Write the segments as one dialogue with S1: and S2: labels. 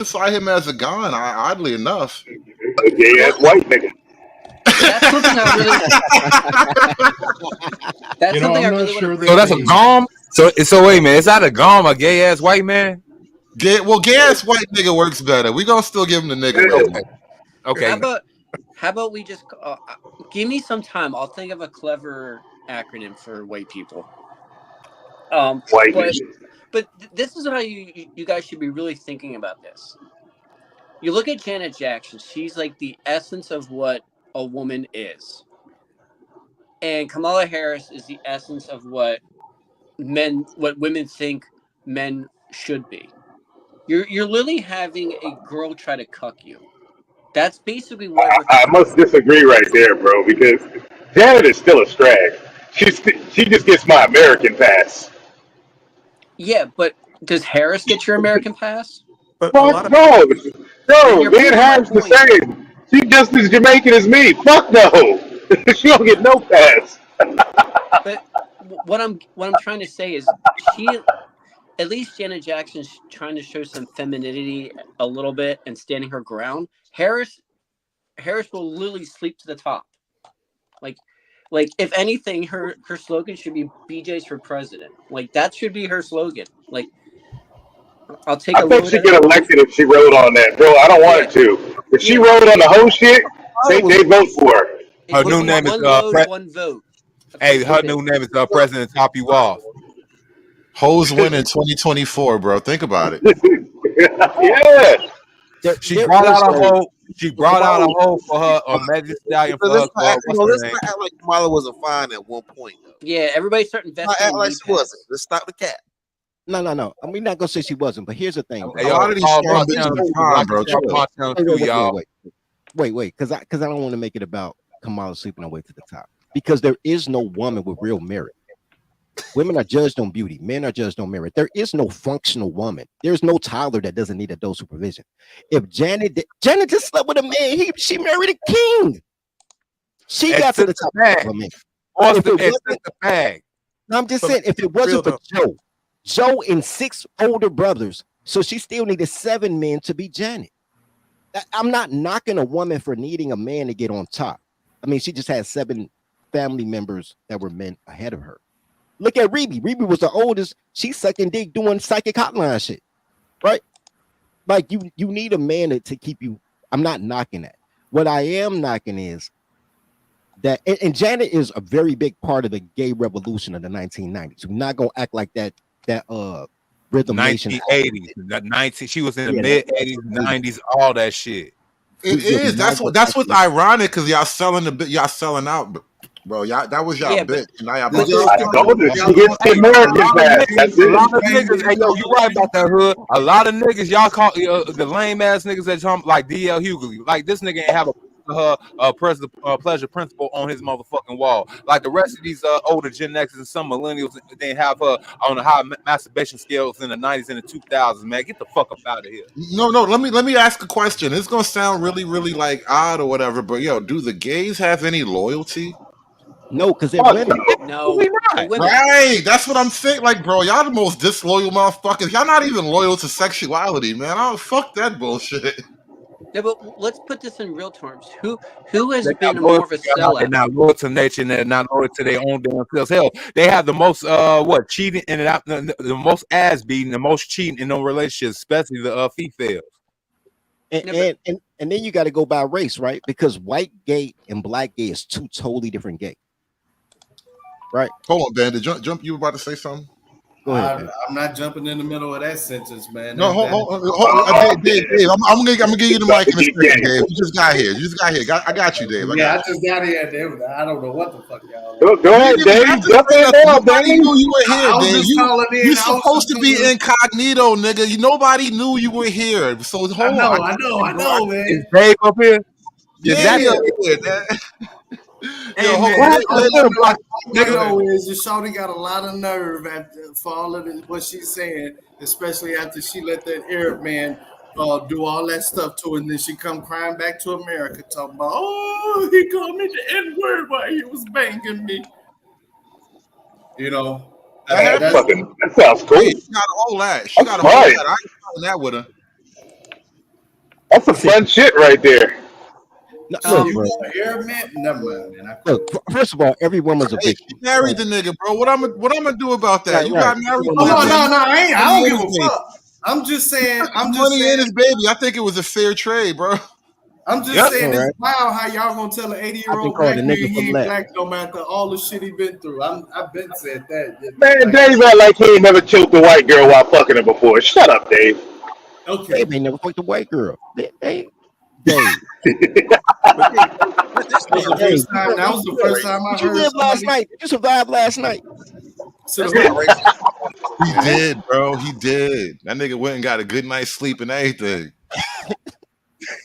S1: classify him as a gon, oddly enough.
S2: A gay ass white nigga.
S3: That's something I really. That's
S4: You know,
S3: something I
S4: I'm not
S3: really
S4: sure
S3: want
S4: that
S3: to.
S5: So that's a gom. So wait a minute. Is that a gom, a gay ass white man?
S1: Gay ass white nigga works better. We gonna still give him the nigga
S2: Yeah.
S1: label.
S5: Okay.
S3: How about we just give me some time? I'll think of a clever acronym for white people.
S2: White
S3: But
S2: nigga.
S3: this is how you guys should be really thinking about this. You look at Janet Jackson; she's like the essence of what a woman is, and Kamala Harris is the essence of what women think men should be. You're literally having a girl try to cuck you. That's basically what we're.
S2: I must disagree right there, bro, because Janet is still a strag. She just gets my American pass.
S3: Yeah, but does Harris get your American pass?
S6: But a lot
S2: Fuck
S6: of
S2: no,
S3: Then
S2: no,
S3: you're
S2: me and
S3: proving my
S2: Harris the
S3: point.
S2: same. She just as Jamaican as me. Fuck no, she don't get no pass.
S3: But what I'm trying to say is at least Janet Jackson's trying to show some femininity a little bit and standing her ground. Harris will literally sleep to the top. Like if anything, her slogan should be BJ's for president. Like that should be her slogan. Like I'll take
S2: I
S3: a
S2: think
S3: load
S2: she
S3: at
S2: get elected if she wrote on that, bro. I don't want
S3: yeah
S2: her to. If she
S3: yeah
S2: wrote on the whole shit, they vote for her.
S3: it
S5: Her
S3: would
S5: new
S3: be
S5: name is
S3: one load, one vote. That's what
S5: Hey,
S3: it
S5: her
S3: should be.
S5: new name is President Top You Off.
S1: Hoes win in 2024, bro. Think about it.
S2: Yeah.
S5: She brought out a whole. She brought out a whole for her Megan Stallion for her.
S6: let's not act,
S5: What's her
S6: let's
S5: name?
S6: not act like Kamala wasn't fine at one point though.
S3: Yeah, everybody start
S6: Not
S3: investing
S6: act
S3: in
S6: like
S3: knee
S6: she wasn't.
S3: pads.
S6: Let's stop the cap.
S7: No. I'm not gonna say she wasn't, but here's the thing, bro.
S5: Hey,
S1: A
S5: yo,
S1: lot of these
S5: Paul
S1: strong
S5: Montana,
S1: bitches are
S5: I
S1: fine, bro.
S5: can
S1: Chill.
S5: Montana too, y'all.
S7: Wait, because I don't want to make it about Kamala sleeping her way to the top. Because there is no woman with real merit. Women are judged on beauty, men are judged on merit. There is no functional woman. There's no toddler that doesn't need adult supervision. If Janet just slept with a man, she married a king. She got to the top of a man. If it wasn't,
S5: the bag.
S7: I'm just
S6: But
S7: saying, if it wasn't for Joe and 6 older brothers, so she still needed 7 men to be Janet. I'm not knocking a woman for needing a man to get on top. I mean, she just had 7 family members that were men ahead of her. Look at Rebe. Rebe was the oldest. She's sucking dick doing psychic hotline shit, right? Like you need a man to keep you. I'm not knocking that. What I am knocking is that, and Janet is a very big part of the gay revolution of the 1990s. We're not gonna act like that Rhythm Nation
S5: 1980s, that 19. She was in the mid 80s, 90s, all that shit.
S1: It is. That's what's ironic because y'all selling out, bro. Y'all that was y'all bitch. And now y'all about
S2: I told her she gets the American pass. That's
S5: A lot of
S2: it.
S5: niggas, hey yo, you right about that hood. A lot of niggas, y'all call the lame ass niggas that talk like DL Hughley. Like this nigga ain't have a pleasure principle on his motherfucking wall. Like the rest of these older Gen X's and some millennials, they have her on the high masturbation scales in the 90s and the 2000s. Man, get the fuck up out of here.
S1: No. Let me ask a question. It's gonna sound really, really like odd or whatever, but yo, do the gays have any loyalty?
S7: No, because they're women.
S3: No,
S5: Right.
S3: women.
S1: Right. That's what I'm saying. Like, bro, y'all the most disloyal motherfuckers. Y'all not even loyal to sexuality, man. Oh, fuck that bullshit.
S3: Yeah, but let's put this in real terms. Who has
S5: They're
S3: been
S5: not
S3: more
S5: loyal
S3: of a
S5: to God, they're
S3: sellout?
S5: not loyal to nature, and they're not loyal to their own damn selves. Hell, they have the most cheating and the most ass beating, the most cheating in no relationships, especially the females.
S7: And then you got to go by race, right? Because white gay and black gay is 2 totally different gay. Right.
S1: Hold on, Bandit. Jump. You were about to say something?
S7: Go ahead.
S4: I'm not jumping in the middle of that sentence, man.
S1: No, hold, Dave. I'm gonna give you the mic in a second, Dave. You just got here. I got you, Dave.
S4: I just got here. I don't know what the fuck y'all.
S2: Go ahead, Dave. Jump in now,
S1: Nobody
S2: Dave.
S1: knew you were here,
S4: I was
S1: Dave.
S4: just calling in.
S1: You're supposed to be incognito, nigga. Nobody knew you were here. So hold on.
S4: I know, man.
S5: Is Dave up here?
S1: Yeah, man.
S5: Hey,
S4: All
S5: man,
S4: I know is that Shawty got a lot of nerve for all of it, what she's saying, especially after she let that Arab man do all that stuff to her, and then she come crying back to America talking about, oh, he called me the N-word while he was banging me. You know,
S2: That sounds cool.
S1: She got all that. She got all
S2: Right.
S1: that. I ain't calling that with her.
S2: That's some fun shit right there.
S7: No, look,
S4: You
S7: bro.
S4: want Arab man? Never mind, man.
S7: Look, first of all, every woman's a
S1: Hey,
S7: victim.
S1: she married the nigga, bro. What I'm gonna do about that?
S7: Right,
S1: You
S7: right.
S1: got married
S4: Oh
S1: to
S4: no,
S1: the
S4: no,
S1: baby.
S4: no! I ain't. I
S1: Money
S4: don't
S1: in
S4: give
S1: his
S4: a
S1: baby.
S4: fuck. I'm just saying.
S1: Money in his baby. I think it was a fair trade, bro.
S4: I'm just
S5: Yep.
S4: saying.
S7: All
S4: It's
S7: right.
S4: wild how y'all gonna tell an
S7: I've been
S4: 80-year-old
S7: called
S4: black
S7: a
S4: man
S7: nigga
S4: he
S7: for
S4: ain't
S7: less.
S4: black no matter all the shit he been through. I've been said that.
S2: Man,
S4: Like,
S2: Dave act like he ain't never choked a white girl while fucking her before. Shut up, Dave.
S4: okay.
S7: They never fucked a white girl. Dave.
S6: But this
S4: That was
S6: man,
S4: the first time. That was the first
S6: racist.
S4: time I
S7: Did you
S4: heard
S7: live last
S4: somebody.
S7: night? Did you survive last night?
S6: That's not racist.
S1: He did, bro. He did. That nigga went and got a good night's sleep and everything.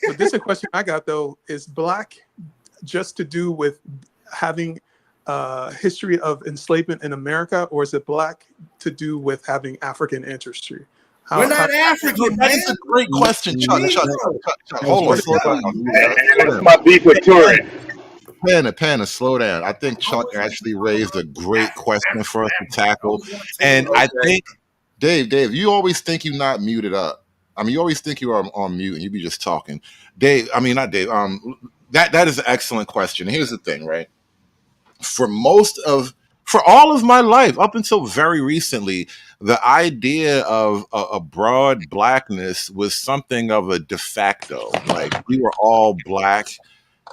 S8: But this is a question I got though: is black just to do with having history of enslavement in America, or is it black to do with having African ancestry?
S4: We're not
S1: No,
S4: African,
S1: that
S4: man.
S1: is a great question, Chuck. Chuck. Hold on, slow down.
S2: That's my beef with Turin.
S1: Panda, slow down. I think Chuck actually raised a great question for us to tackle. And I think, Dave, you always think you're not muted up. I mean, you always think you are on mute and you be just talking. Dave, I mean, not Dave. That is an excellent question. Here's the thing, right? For all of my life, up until very recently, the idea of a broad blackness was something of a de facto. Like we were all black,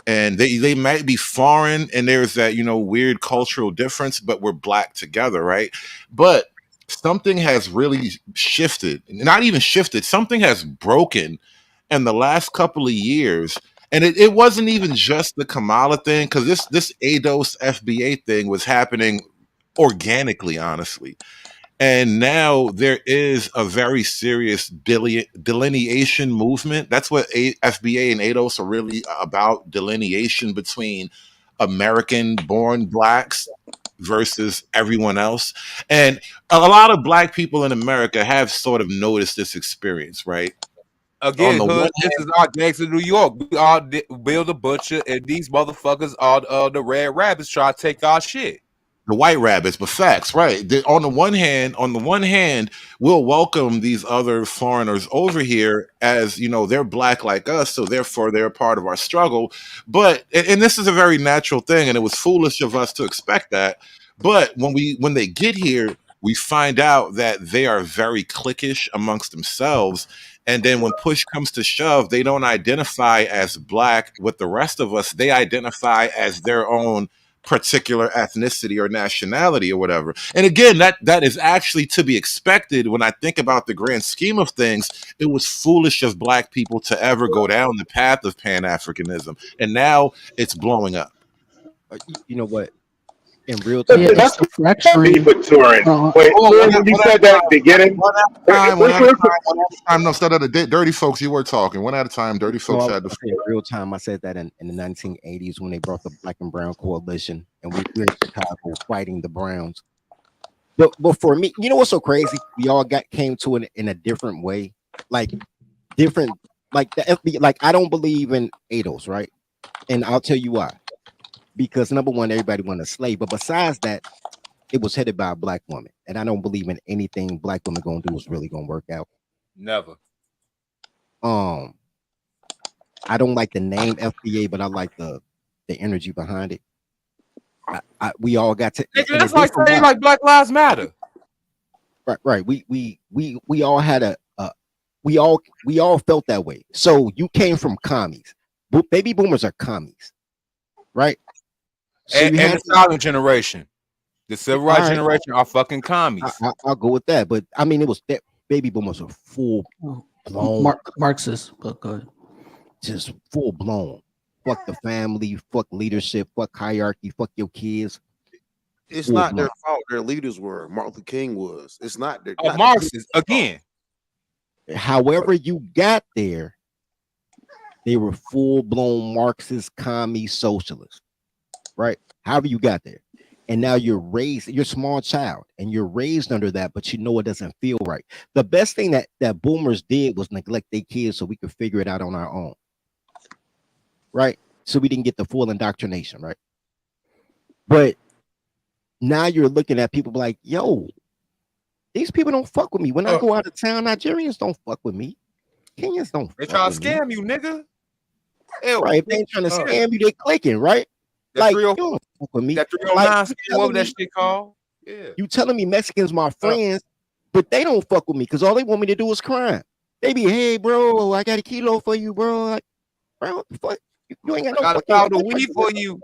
S1: and they might be foreign, and there's that weird cultural difference, but we're black together, right? But something has really shifted, not even shifted, something has broken in the last couple of years. And it wasn't even just the Kamala thing, because this ADOS FBA thing was happening organically, honestly. And now there is a very serious delineation movement. That's what FBA and ADOS are really about: delineation between American-born blacks versus everyone else. And a lot of black people in America have sort of noticed this experience, right? On
S5: Again,
S1: the
S5: hood,
S1: one
S5: this is our gangs of New York. We all Bill the Butcher, and these motherfuckers are the Red Rabbits try to take our shit.
S1: The white rabbits, but facts, right? On the one hand, we'll welcome these other foreigners over here as they're black like us, so therefore they're a part of our struggle. But and this is a very natural thing, and it was foolish of us to expect that. But when they get here, we find out that they are very cliquish amongst themselves. And then when push comes to shove, they don't identify as black with the rest of us. They identify as their own particular ethnicity or nationality or whatever. And again, that is actually to be expected. When I think about the grand scheme of things, it was foolish of black people to ever go down the path of Pan-Africanism. And now it's blowing up.
S7: You know what? In real time,
S2: That's my beef with Turin. Wait, when you said that at the beginning,
S1: One at a time. No, instead of the dirty folks, you were talking. One at a time, dirty folks had the
S7: in real time. I said that in the 1980s when they brought the Black and Brown Coalition, and we were in Chicago fighting the Browns. But for me, you know what's so crazy? We all came to it in a different way, like different, like the FBI. Like I don't believe in ADOS, right? And I'll tell you why. Because number one, everybody wanted a slave, but besides that, it was headed by a black woman, and I don't believe in anything black women gonna do is really gonna work out.
S5: Never.
S7: I don't like the name FBA, but I like the energy behind it. We all got to.
S5: That's like saying like Black Lives Matter.
S7: Right. We all had we all felt that way. So you came from commies. Baby boomers are commies, right? So
S5: and the silent generation, the civil rights generation are fucking commies.
S7: I'll go with that, but I mean, it was that baby boomers are full blown
S9: Marxist, but go ahead.
S7: Just full blown. Fuck the family, fuck leadership, fuck hierarchy, fuck your kids.
S6: It's not their fault. Their leaders were. Martin Luther King was. It's not their.
S5: Marxists again.
S7: However, you got there, they were full blown Marxist, commie, socialists. Right? However you got there. And now you're a small child and you're raised under that, but you know it doesn't feel right. The best thing that boomers did was neglect their kids so we could figure it out on our own. Right? So we didn't get the full indoctrination, right? But now you're looking at people like, yo, these people don't fuck with me. When I go out of town, Nigerians don't fuck with me. Kenyans don't.
S5: They
S7: fuck
S5: try to
S7: with me.
S5: scam you, nigga. Hell,
S7: Right? If they ain't trying to
S8: Oh.
S7: scam you, they clicking, right?
S5: that
S7: Like,
S5: 30
S7: you don't fuck with me.
S5: that 309
S7: Like, you
S5: scam,
S7: telling
S5: whatever that
S7: me-
S5: shit called. Yeah.
S7: You telling me Mexicans my friends, but they don't fuck with me because all they want me to do is crime. They be, hey, bro, I got a kilo for you, bro. Like, bro, what the fuck? You ain't got no
S5: Got a
S7: fucking
S5: pound of weed for you.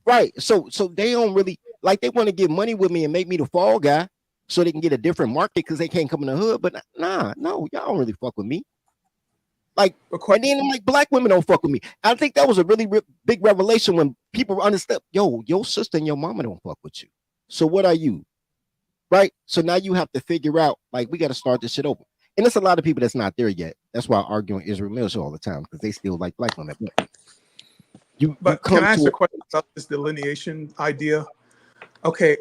S7: Right. So they don't really like they want to get money with me and make me the fall guy so they can get a different market because they can't come in the hood. But no, y'all don't really fuck with me. Like, and then like black women don't fuck with me. I think that was a really big revelation when people understood, yo, your sister and your mama don't fuck with you. So what are you? Right. So now you have to figure out, like, we got to start this shit over. And there's a lot of people that's not there yet. That's why I argue on Israel Mills all the time because they still like black women.
S8: But can I ask a question about this delineation idea? Okay,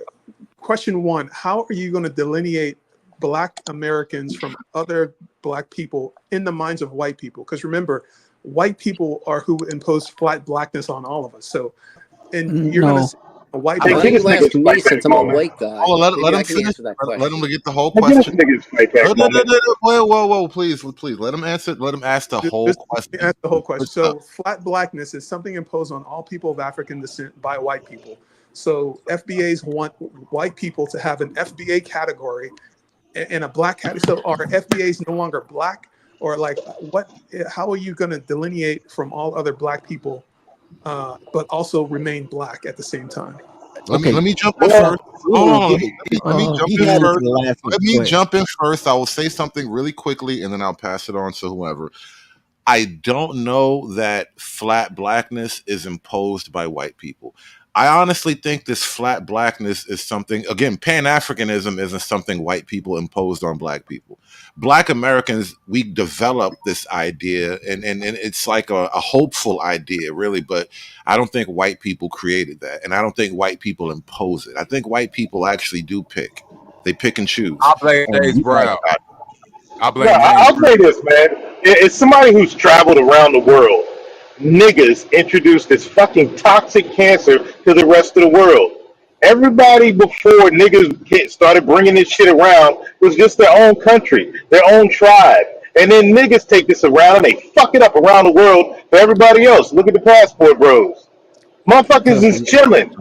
S8: question one: how are you going to delineate Black Americans from other Black people in the minds of white people? Because remember, white people are who impose flat blackness on all of us. So, and you're going to see a white.
S3: Why do you ask me since I'm a white guy?
S1: Oh, let
S3: Maybe I
S1: him
S3: can
S1: finish.
S3: answer that
S1: Let
S3: question.
S1: him get the whole
S2: Let this
S1: question.
S2: niggas fight that moment.
S1: Whoa, please. Let him answer. Let him ask the whole question.
S8: Ask the whole question. So, flat blackness is something imposed on all people of African descent by white people. So, FBAs want white people to have an FBA category and a black category. So, are FBAs no longer black, or like what? How are you going to delineate from all other black people, but also remain black at the same time?
S1: Let me jump in first. Hold on. Let me jump in first. Let me jump in first. I will say something really quickly, and then I'll pass it on to whoever. I don't know that flat blackness is imposed by white people. I honestly think this flat blackness is something, again, Pan-Africanism isn't something white people imposed on black people. Black Americans, we developed this idea, and it's like a hopeful idea, really, but I don't think white people created that, and I don't think white people impose it. I think white people actually do pick. They pick and choose.
S5: I blame James Brown.
S2: I'll say this, man. It's somebody who's traveled around the world. Niggas introduced this fucking toxic cancer to the rest of the world. Everybody before niggas started bringing this shit around was just their own country, their own tribe. And then niggas take this around and they fuck it up around the world for everybody else. Look at the passport bros. Motherfuckers is chilling.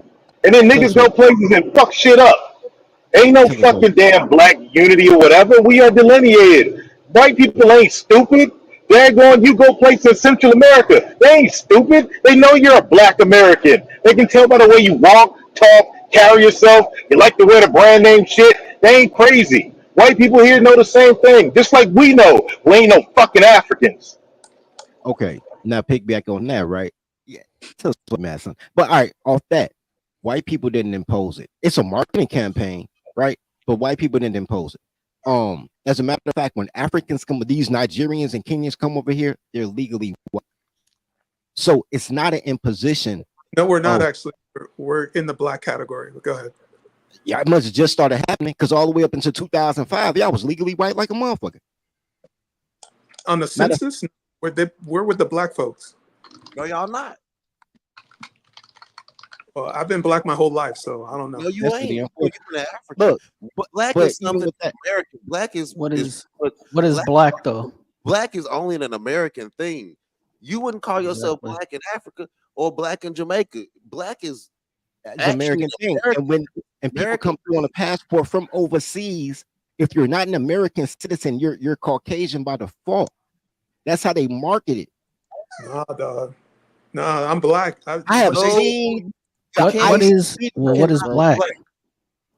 S2: And then niggas go places and fuck shit up. Ain't no fucking damn black unity or whatever. We are delineated. White people ain't stupid. They're going, you go places in Central America. They ain't stupid. They know you're a black American. They can tell by the way you walk, talk, carry yourself. You like to wear the brand name shit. They ain't crazy. White people here know the same thing. Just like we know. We ain't no fucking Africans.
S7: Okay, now pick back on that, right? Yeah, but all right, off that, white people didn't impose it. It's a marketing campaign, right? But white people didn't impose it. As a matter of fact, when Africans come, these Nigerians and Kenyans come over here, they're legally white. So it's not an imposition.
S8: No, we're not actually. We're in the black category. But go ahead.
S7: Yeah, it must have just started happening because all the way up until 2005, y'all was legally white like a motherfucker.
S8: On the census, we're with the black folks.
S6: No, y'all not.
S8: Well, I've been black my whole life, so I don't know.
S6: No, you
S7: That's
S6: ain't.
S7: pretty
S6: You're
S7: unfortunate.
S6: in Africa.
S7: Look,
S6: But black
S7: but
S6: is something
S7: even with that-
S6: American. Black is
S9: What is black though?
S6: Black is only an American thing. You wouldn't call yourself
S9: Exactly.
S6: black in Africa or black in Jamaica. Black is
S7: It's an American thing. And when people come through on a passport from overseas, if you're not an American citizen, you're Caucasian by default. That's how they market it.
S8: Nah, dog. Nah, I'm black.
S7: I have seen
S9: What is black?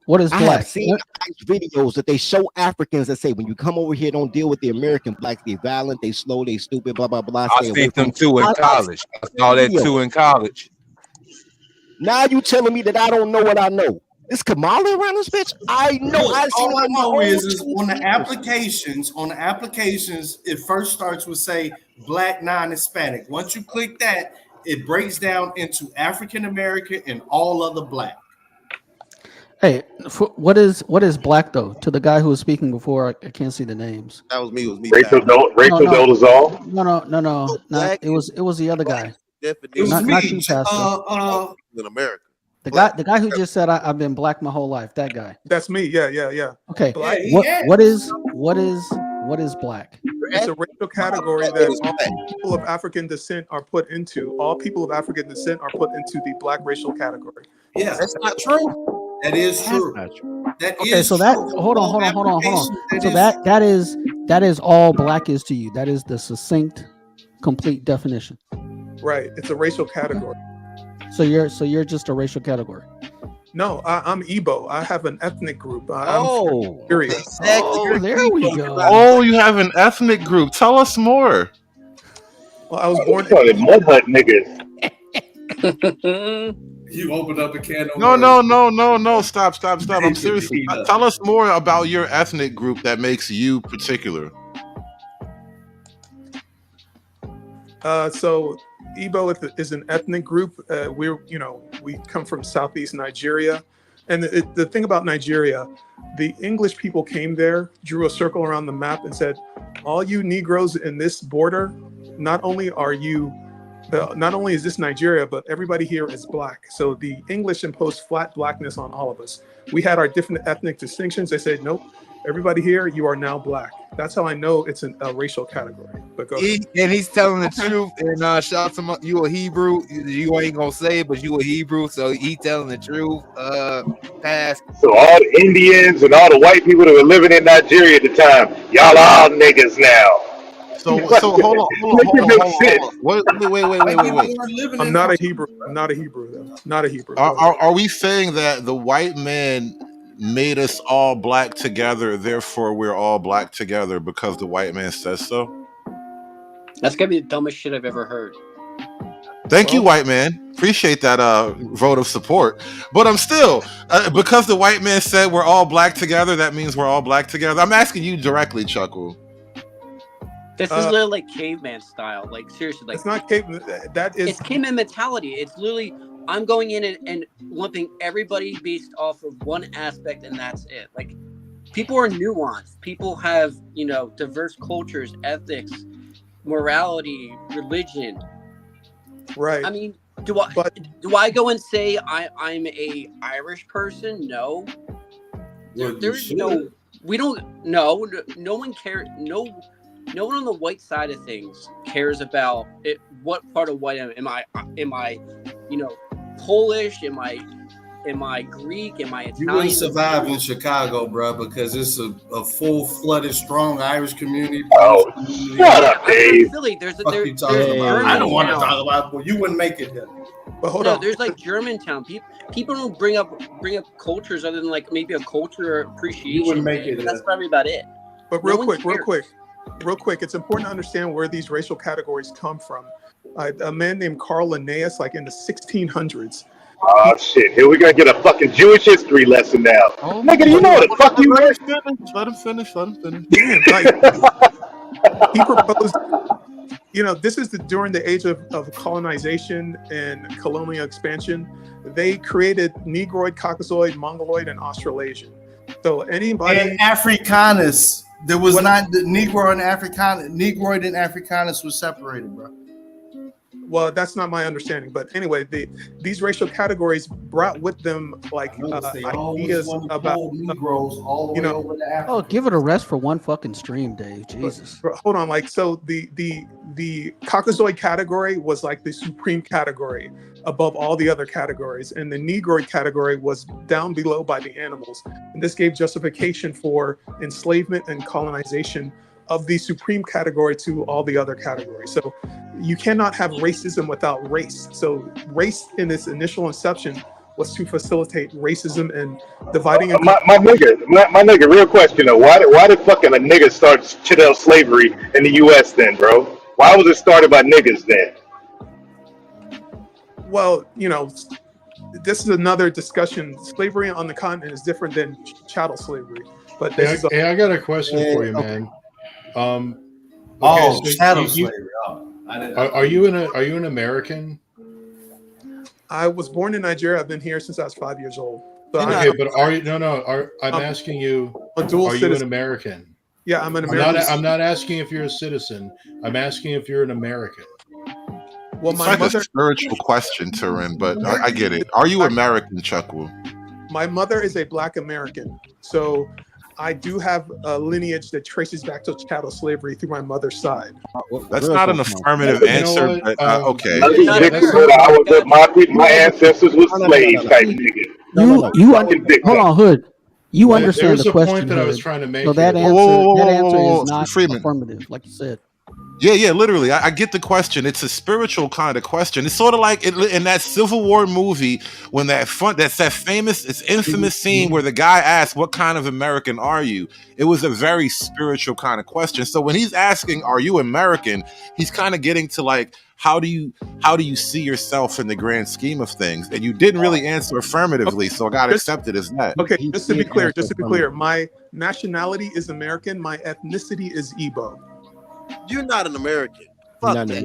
S9: What is
S7: I
S9: black?
S7: have seen videos that they show Africans that say, when you come over here, don't deal with the American blacks. They're violent, they slow, they stupid, blah, blah, blah.
S5: I seen them too in college. I saw that too in college.
S7: Now you telling me that I don't know what I know. Is Kamala around this bitch? I know. I see
S4: All I
S7: on my
S4: know
S7: own
S4: is
S7: two
S4: on the
S7: years.
S4: applications, it first starts with say black non-Hispanic. Once you click that, it breaks down into African American and all other black.
S9: Hey, what is black though? To the guy who was speaking before, I can't see the names.
S6: That was me. It was me.
S2: Rachel Dolezal.
S9: No. Not, it was the other guy.
S4: It was
S9: Not
S4: me.
S9: you, Pastor.
S6: In America.
S9: The guy who just said I've been black my whole life. That guy.
S8: That's me. Yeah.
S9: Okay.
S8: Black.
S9: What is What is black?
S8: It's a racial category that all people of African descent are put into. All people of African descent are put into the black racial category.
S4: Yeah,
S6: That's not true.
S4: that is
S7: That's
S4: true.
S7: not true.
S4: That
S9: Okay,
S4: is
S9: so that
S4: true.
S9: hold on. So that is all black is to you. That is the succinct, complete definition.
S8: Right. It's a racial category.
S9: So you're just a racial category.
S8: No, I'm Igbo. I have an ethnic group. I'm
S7: Oh,
S8: Nigeria.
S9: Oh, there we go.
S1: Oh, you have an ethnic group. Tell us more.
S8: Well, I was born
S2: Fucking mudhut niggas.
S4: You opened up a can of
S1: No. Stop. I'm serious.
S4: Peter.
S1: Tell us more about your ethnic group that makes you particular.
S8: So Igbo is an ethnic group. We come from Southeast Nigeria. And the thing about Nigeria, the English people came there, drew a circle around the map and said, all you Negroes in this border, not only is this Nigeria, but everybody here is black. So the English imposed flat blackness on all of us. We had our different ethnic distinctions. They said, nope, everybody here, you are now black. That's how I know it's a racial category. But go ahead.
S5: And he's telling the truth. And shout to you a Hebrew. You ain't gonna say it, but you a Hebrew, so he telling the truth. Pass.
S2: So all the Indians and all the white people that were living in Nigeria at the time, y'all all niggas now.
S1: So hold on. Wait.
S8: I'm not a Hebrew. I'm not a Hebrew, though. Not a Hebrew.
S1: Are we saying that the white man made us all black together, therefore we're all black together because the white man says so?
S3: That's gonna be the dumbest shit I've ever heard.
S1: Thank you, white man. Appreciate that vote of support. But I'm still, because the white man said we're all black together, that means we're all black together. I'm asking you directly, Chuckle.
S3: This is literally like caveman style. Like seriously, like
S8: it's not caveman.
S3: It's caveman mentality. It's literally I'm going in and lumping everybody based off of one aspect, and that's it. Like people are nuanced. People have diverse cultures, ethics, morality, religion.
S8: Right.
S3: I mean, do I go and say I'm a Irish person? No. There's no. We don't. No one cares. No one on the white side of things cares about it. What part of white am I? Polish? Am I Greek? Am I Italian?
S4: You wouldn't survive in Chicago, bro, because it's a full-flooded, strong Irish community.
S2: Oh, shut up, Dave.
S3: Philly, there's
S4: I don't want to talk about it, but you wouldn't make it there.
S8: But hold on.
S3: There's like Germantown. People don't bring up cultures other than like maybe a culture appreciation.
S4: You wouldn't make it.
S3: That's probably about it.
S8: But real quick, it's important to understand where these racial categories come from. A man named Carl Linnaeus, like in the 1600s.
S2: Oh shit! Here we're gonna get a fucking Jewish history lesson now.
S1: Oh,
S2: nigga, do you know what the fuck you read?
S1: Let him finish.
S8: He proposed. This is during the age of colonization and colonial expansion. They created Negroid, Caucasoid, Mongoloid, and Australasian. So anybody
S4: and Africanus. There was not the Negro and Africanus. Negroid and Africanus was separated, bro.
S8: Well, that's not my understanding, but anyway, these racial categories brought with them like ideas about
S4: Negroes all the way over to Africa.
S9: Oh, give it a rest for one fucking stream, Dave. Jesus.
S8: But hold on, so the Caucasoid category was like the supreme category above all the other categories, and the Negroid category was down below by the animals, and this gave justification for enslavement and colonization of the supreme category to all the other categories. So you cannot have racism without race. So race in its initial inception was to facilitate racism and dividing.
S2: My nigga, real question though. Why did fucking a nigga start chattel slavery in the U.S. then, bro? Why was it started by niggas then?
S8: Well, this is another discussion. Slavery on the continent is different than chattel slavery. But
S10: I got a question for you, man.
S4: Chattel slavery.
S10: Are you an American?
S8: I was born in Nigeria. I've been here since I was 5 years old. So
S10: okay, but are you? I'm asking you.
S8: A dual
S10: citizen. You an American?
S8: Yeah, I'm an American.
S10: I'm not asking if you're a citizen. I'm asking if you're an American.
S1: Well, it's like a spiritual question, Turin, but I get it. Are you American, Chuckle?
S8: My mother is a Black American, so I do have a lineage that traces back to chattel slavery through my mother's side.
S1: That's not an affirmative
S10: You know
S1: answer,
S10: what?
S1: but okay.
S2: My ancestors were slaves type nigga.
S9: Hold on, Hood. You
S10: There
S9: understand
S10: was
S9: the
S10: a
S9: question.
S10: point that I was
S9: Hood.
S10: trying to make
S9: So that
S10: here.
S9: answer is not
S1: Freeman.
S9: affirmative, like you said.
S1: Yeah, literally. I get the question. It's a spiritual kind of question. It's sort of like in that Civil War movie when that's that famous, it's infamous scene where the guy asked, "What kind of American are you?" It was a very spiritual kind of question. So when he's asking, "Are you American?" he's kind of getting to like, how do you see yourself in the grand scheme of things? And you didn't really answer affirmatively, so I got accepted as that.
S8: Okay, just to be clear, my nationality is American. My ethnicity is Igbo.
S6: You're not an American. Fuck
S7: Not
S6: that.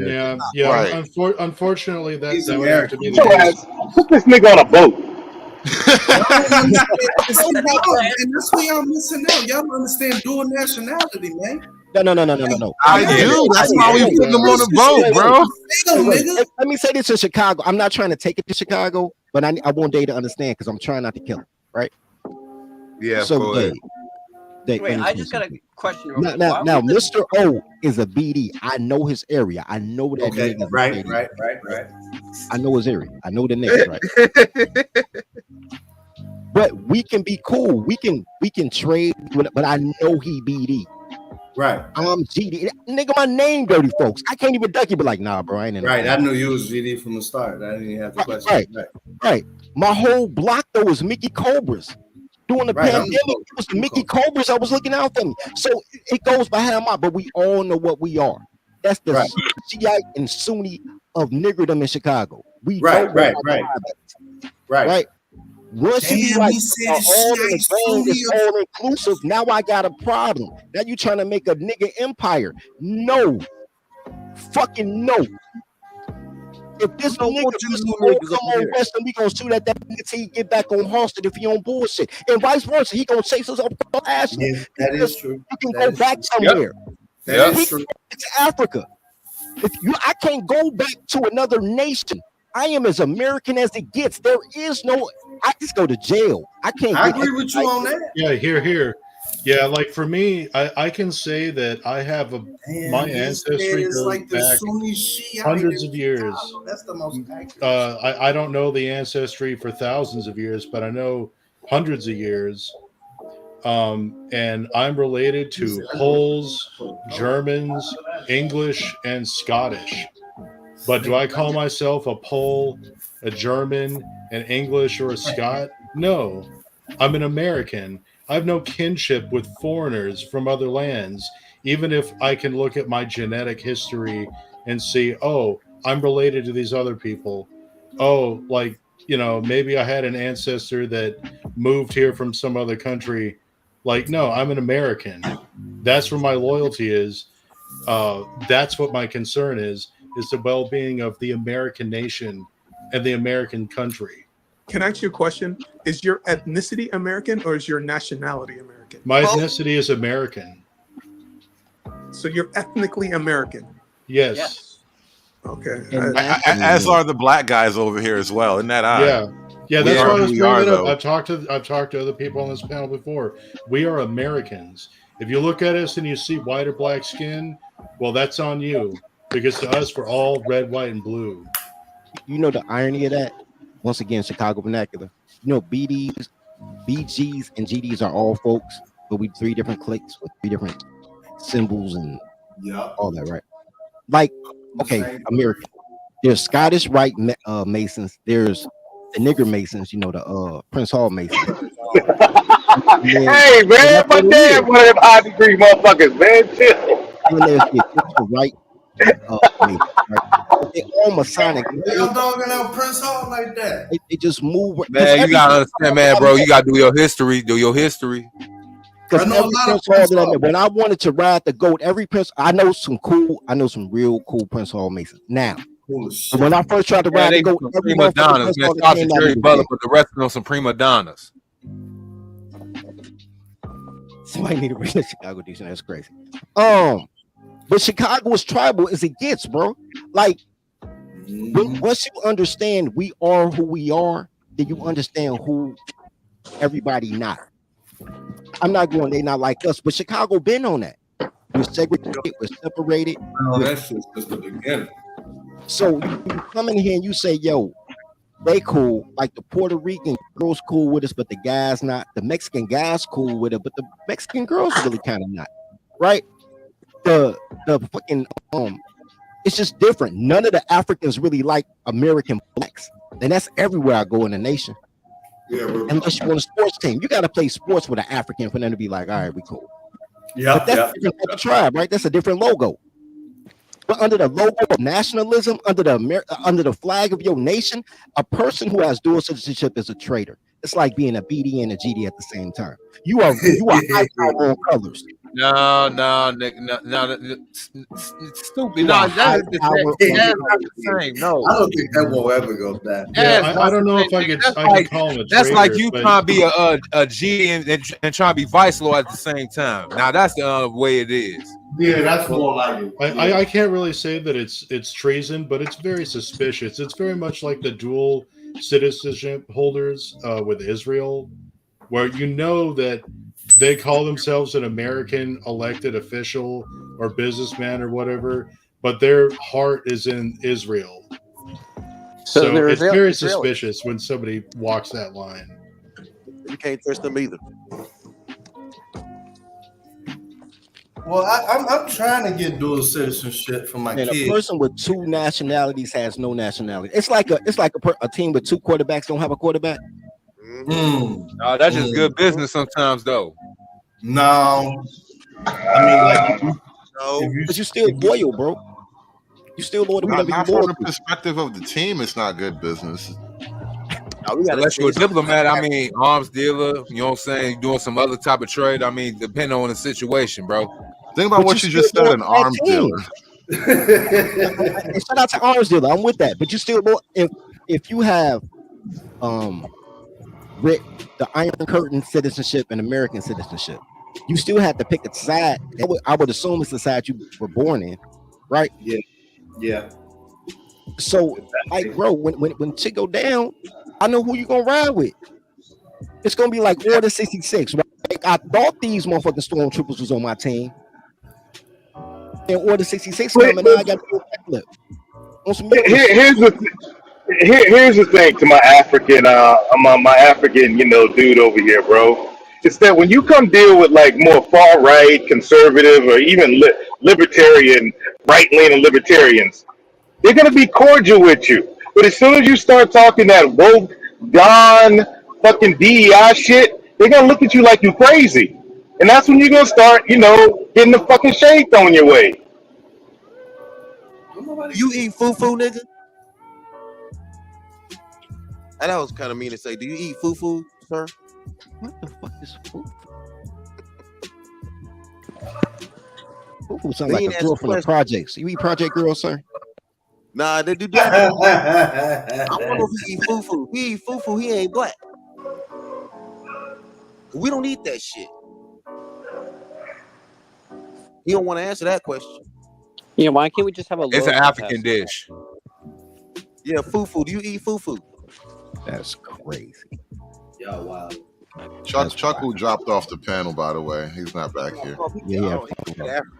S10: Yeah.
S1: Right.
S10: Unfortunately, that
S4: He's
S10: would have to be the
S2: Your
S10: case.
S2: ass, put this nigga on a boat.
S4: And that's what y'all missing out. Y'all don't understand dual nationality, man.
S7: No.
S1: I do. That's why we put them on the boat, bro.
S7: Let me say this in Chicago. I'm not trying to take it to Chicago, but I want Dave to understand because I'm trying not to kill him, right?
S5: Yeah.
S7: So Dave,
S3: Wait, I just got a question.
S7: Now, Mr. O is a BD. I know his area. I know that.
S4: Okay,
S7: nigga's
S4: right.
S7: I know his area. I know the niggas, right? But we can be cool. We can trade, but I know he BD.
S4: Right.
S7: I'm GD. Nigga, my name dirty, folks. I can't even duck you, but like, nah, bro, I ain't in
S4: Right. I knew you was GD from the start. I didn't even have the question.
S7: Right. My whole block though was Mickey Cobras. During the pandemic, it was the Mickey Cobras I was looking out for me. So it goes behind my, but we all know what we are. That's the Shiite and Sunni of niggerdom in Chicago. We
S4: right.
S7: Once you like all in the game, it's all inclusive. Now I got a problem. Now you trying to make a nigga empire. No. Fucking no. If this nigga just come on Western, we gonna shoot at that nigga till he get back on Halsted if he on bullshit. And vice versa, he gonna chase us up ass.
S4: Yeah, that is true.
S7: You can go back somewhere.
S4: That is true.
S7: It's Africa. I can't go back to another nation. I am as American as it gets. There is no. I just go to jail. I can't.
S4: I agree with you on that.
S10: Yeah, here. Yeah, like for me, I can say that I have my ancestry goes
S4: like
S10: back hundreds of years.
S4: That's the most accurate.
S10: I don't know the ancestry for thousands of years, but I know hundreds of years. And I'm related to Poles, Germans, English, and Scottish. But do I call myself a Pole, a German, an English, or a Scot? No, I'm an American. I have no kinship with foreigners from other lands, even if I can look at my genetic history and see, oh, I'm related to these other people. Oh, like, maybe I had an ancestor that moved here from some other country. Like, no, I'm an American. That's where my loyalty is. That's what my concern is the well-being of the American nation and the American country.
S8: Can I ask you a question? Is your ethnicity American or is your nationality American?
S10: My ethnicity is American.
S8: So you're ethnically American?
S10: Yes.
S8: Okay.
S1: As are the black guys over here as well. Isn't that odd?
S10: Yeah. That's why I was bringing it up. I've talked to other people on this panel before. We are Americans. If you look at us and you see white or black skin, well, that's on you. Because to us, we're all red, white, and blue.
S7: You know the irony of that? Once again, Chicago vernacular. BDs, BGs, and GDs are all folks, but we 3 different cliques with 3 different symbols and all that, right? Like, okay, American. There's Scottish Rite Masons. There's the nigger Masons. The Prince Hall Masons.
S2: Hey man, my dad one of them high degree motherfuckers, man. Chill.
S7: And there's the right. They all Masonic.
S4: Y'all dogging out Prince Hall like that.
S7: They just move.
S5: Man, you gotta understand, man, bro. You gotta do your history.
S7: Because when I wanted to ride the goat, every Prince, I know some real cool Prince Hall Masons. Now, when I first tried to ride the goat,
S5: prima donnas, man. Shout out to Jerry Butler, but the rest of them some prima donnas.
S7: Somebody need to bring the Chicago decent. That's crazy. But Chicago is tribal as it gets, bro. Like, once you understand we are who we are, then you understand who everybody not. I'm not going. They not like us, but Chicago been on that. We're segregated. We're separated.
S4: Oh, that's just the beginning.
S7: So you come in here and you say, "Yo, they cool." Like the Puerto Rican girls cool with us, but the guys not. The Mexican guys cool with it, but the Mexican girls really kind of not. Right? The fucking it's just different. None of the Africans really like American blacks, and that's everywhere I go in the nation.
S4: Yeah,
S7: unless you want a sports team, you got to play sports with an African for them to be like, all right, we cool.
S4: Yeah,
S7: but that's different type of tribe, right? That's a different logo. But under the logo of nationalism, under the flag of your nation, a person who has dual citizenship is a traitor. It's like being a BD and a GD at the same time. You are high power on colors.
S5: No, stupid. No, that's not the same. No,
S4: I don't think that will ever go back.
S10: Yeah, I don't know if I can call him a traitor.
S5: That's like you trying to be a G and trying to be vice lord at the same time. Now that's the way it is.
S4: Yeah, that's more like it.
S10: I can't really say that it's treason, but it's very suspicious. It's very much like the dual citizenship holders with Israel, where you know that they call themselves an American elected official or businessman or whatever, but their heart is in Israel. So it's very suspicious when somebody walks that line.
S6: You can't trust them either.
S4: Well, I'm trying to get dual citizenship for my kids.
S7: A person with two nationalities has no nationality. It's like a team with two quarterbacks don't have a quarterback.
S5: No, that's just good business sometimes, though.
S4: No, I mean,
S7: but you still loyal, bro. You still loyal.
S1: Not from the perspective of the team, it's not good business.
S5: Unless you're a diplomat, I mean, arms dealer, you know what I'm saying, doing some other type of trade. I mean, depending on the situation, bro.
S1: Think about what you just said, an arms dealer.
S7: Shout out to arms dealer. I'm with that. But you still, if you have the Iron Curtain citizenship and American citizenship, you still have to pick a side. I would assume it's the side you were born in, right?
S4: Yeah.
S7: So, like, bro, when shit go down, I know who you gonna ride with. It's gonna be like Order 66. Right? I thought these motherfucking stormtroopers was on my team. And Order 66 coming, now I got to go backflip.
S2: Here's the thing to my African, my African, dude over here, bro. It's that when you come deal with like more far right, conservative, or even libertarian, right leaning libertarians, they're gonna be cordial with you. But as soon as you start talking that woke, gone, fucking DEI shit, they're gonna look at you like you crazy. And that's when you're gonna start, getting the fucking shade thrown your way.
S6: You eat fufu, nigga? And that was kind of mean to say. Do you eat fufu, sir?
S7: What the fuck is fufu? Fufu sounds like a girl from the projects. You eat Project Girl, sir?
S6: Nah, they do that. I don't know if he eat fufu. He eat fufu, he ain't black. We don't eat that shit. He don't want to answer that question.
S3: Yeah, why can't we just have a
S5: It's an African dish.
S6: Yeah, fufu. Do you eat fufu?
S7: That's crazy.
S4: Yo, wow.
S1: Chuck who dropped off the panel, by the way. He's not back here.
S7: Yeah,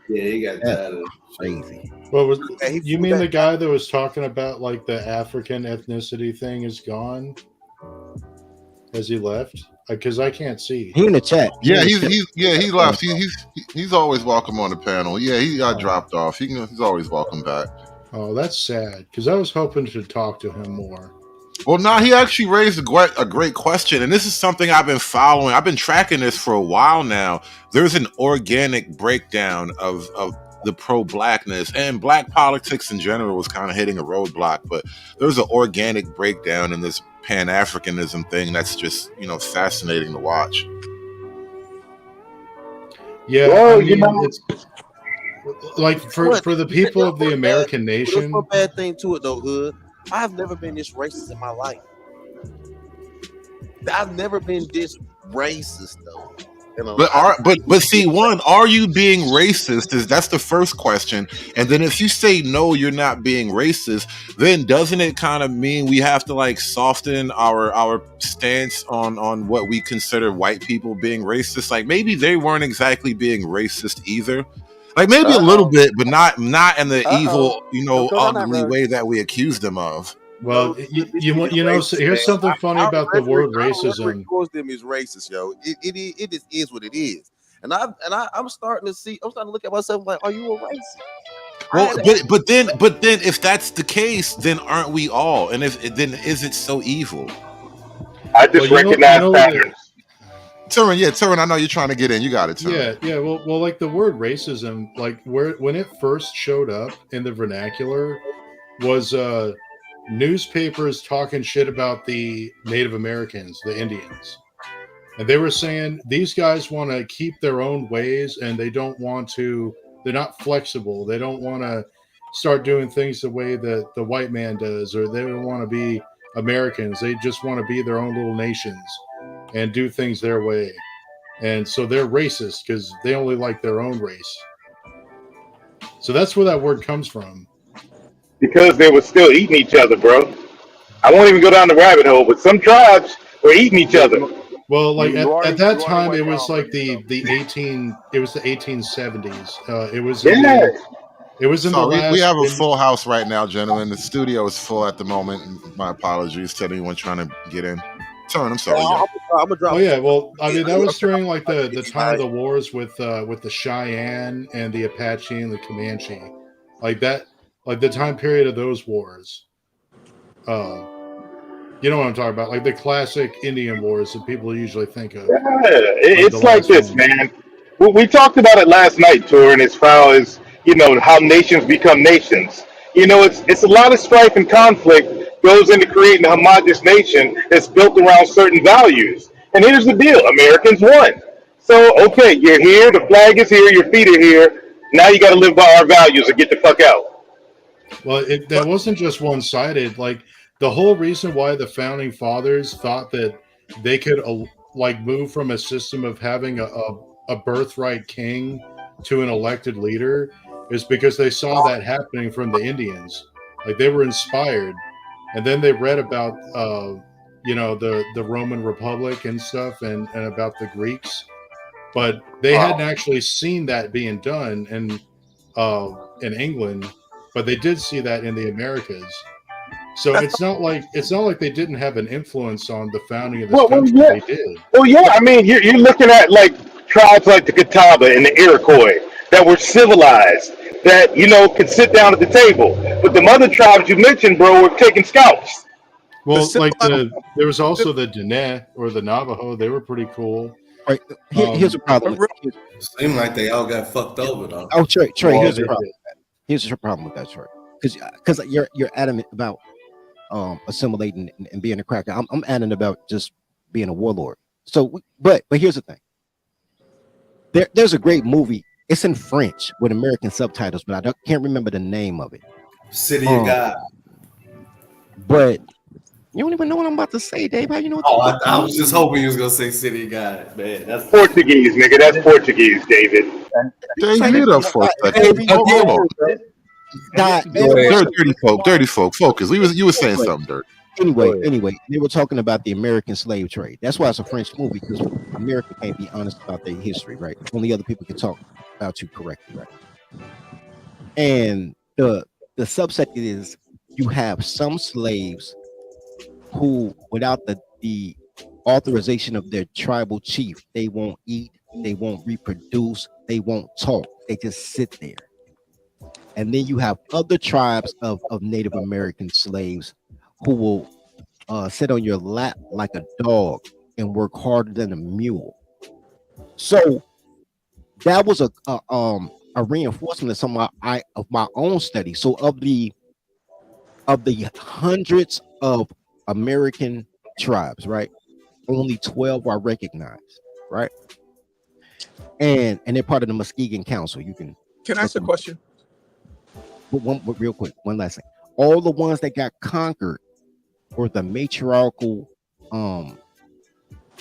S4: he got that.
S7: Crazy.
S10: What was you mean the guy that was talking about like the African ethnicity thing is gone? Has he left? Because I can't see.
S7: He in the chat.
S1: Yeah, he left. He's always welcome on the panel. Yeah, he got dropped off. He's always welcome back.
S10: Oh, that's sad. Because I was hoping to talk to him more.
S1: Well, now he actually raised a great question, and this is something I've been following. I've been tracking this for a while now. There's an organic breakdown of the pro-blackness, and black politics in general was kind of hitting a roadblock, but there's an organic breakdown in this Pan-Africanism thing that's just, fascinating to watch.
S10: Yeah,
S2: well,
S10: it's like for the people of the American nation.
S6: There's no bad thing to it though, Hood. I've never been this racist in my life. I've never been this racist though. You know,
S1: But see, are you being racist? That's the first question. And then if you say no, you're not being racist, then doesn't it kind of mean we have to like soften our stance on what we consider white people being racist? Like maybe they weren't exactly being racist either. Like maybe a little bit, but not in the evil, ugly way that we accuse them of.
S10: Well, so here's something funny about the word racism.
S6: Them is racist, yo. It just is what it is. And I'm starting to look at myself like, are you a racist?
S1: Well, but then if that's the case, then aren't we all? And then is it so evil?
S2: I just recognize patterns.
S1: Turin, I know you're trying to get in. You got it, Turin.
S10: Yeah. Well, like the word racism, like when it first showed up in the vernacular, was newspapers talking shit about the Native Americans, the Indians. And they were saying these guys want to keep their own ways and they're not flexible. They don't want to start doing things the way that the white man does, or they don't want to be Americans. They just want to be their own little nations and do things their way. And so they're racist because they only like their own race. So that's where that word comes from.
S2: Because they were still eating each other, bro. I won't even go down the rabbit hole, but some tribes were eating each other.
S10: Well, like at that time, it was like the 1870s. It was in the last.
S1: We have a full house right now, gentlemen. The studio is full at the moment. My apologies to anyone trying to get in. Turn, I'm sorry.
S6: I'm gonna drop.
S10: Oh yeah, well, I mean that was during like the time of the wars with the Cheyenne and the Apache and the Comanche, like that. Like the time period of those wars, you know what I'm talking about? Like the classic Indian wars that people usually think of.
S2: Yeah, it's like this, man. We talked about it last night, Turin, as far as how nations become nations. It's a lot of strife and conflict goes into creating a homogenous nation that's built around certain values. And here's the deal: Americans won. So okay, you're here, the flag is here, your feet are here. Now you got to live by our values or get the fuck out.
S10: Well, that wasn't just one-sided. Like the whole reason why the founding fathers thought that they could move from a system of having a birthright king to an elected leader is because they saw that happening from the Indians. Like they were inspired, and then they read about the Roman Republic and stuff, and about the Greeks, but they hadn't actually seen that being done in England. But they did see that in the Americas, so it's not like they didn't have an influence on the founding of this country.
S2: Yeah.
S10: They did.
S2: Well, yeah. I mean, you're looking at like tribes like the Catawba and the Iroquois that were civilized, that could sit down at the table. But the other tribes you mentioned, bro, were taking scalps.
S10: Well, there was also the Diné or the Navajo. They were pretty cool.
S7: Right. Here's a problem.
S11: Seemed like they all got fucked over though.
S7: Oh, Trey, here's the problem. Here's your problem with that, Trey. Because you're adamant about assimilating and being a cracker. I'm adamant about just being a warlord. So, but here's the thing. There's a great movie. It's in French with American subtitles, but I can't remember the name of it.
S11: City of God.
S7: But you don't even know what I'm about to say, Dave. How you know?
S11: I was just hoping you was gonna say City of God, man. That's
S2: Portuguese, nigga. That's Portuguese, David.
S1: David, dirty folk, focus. You were saying something, Dirt.
S7: Anyway, they were talking about the American slave trade. That's why it's a French movie, because America can't be honest about their history, right? Only other people can talk about you correctly, right? And the subset is you have some slaves who, without the authorization of their tribal chief, they won't eat, they won't reproduce, they won't talk. They just sit there. And then you have other tribes of Native American slaves who will sit on your lap like a dog and work harder than a mule. So that was a reinforcement of some of my own study. So of the hundreds of American tribes, right, only 12 are recognized, right? And they're part of the Muskegon Council. Can
S8: I ask a question?
S7: Real quick, one last thing. All the ones that got conquered were the matriarchal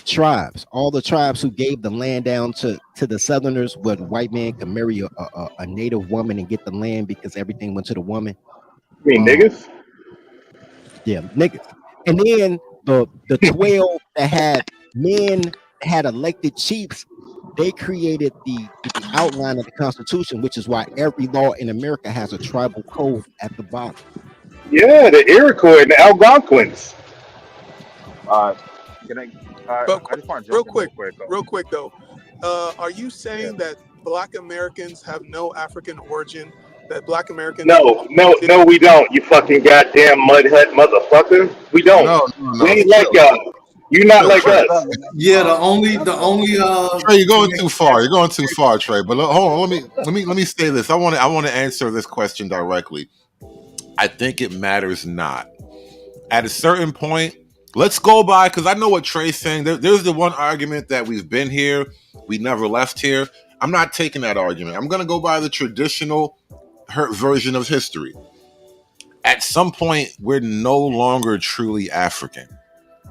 S7: tribes, all the tribes who gave the land down to the Southerners, where the white man could marry a native woman and get the land because everything went to the woman.
S2: You mean niggas?
S7: Yeah, niggas. And then the 12 that had men had elected chiefs, they created the outline of the Constitution, which is why every law in America has a tribal code at the bottom.
S2: Yeah, the Iroquois and the Algonquins.
S5: Can I? I just want to
S8: real quick though. Are you saying that Black Americans have no African origin? That Black Americans?
S2: No, we don't. You fucking goddamn mud hut motherfucker. We don't.
S1: No.
S2: We ain't like y'all. You're not like us.
S4: Yeah, the only.
S1: Trey, you're going too far. You're going too far, Trey. But hold on. Let me say this. I want to answer this question directly. I think it matters not. At a certain point, let's go by, because I know what Trey's saying. There's the one argument that we've been here, we never left here. I'm not taking that argument. I'm going to go by the traditional version of history. At some point, we're no longer truly African.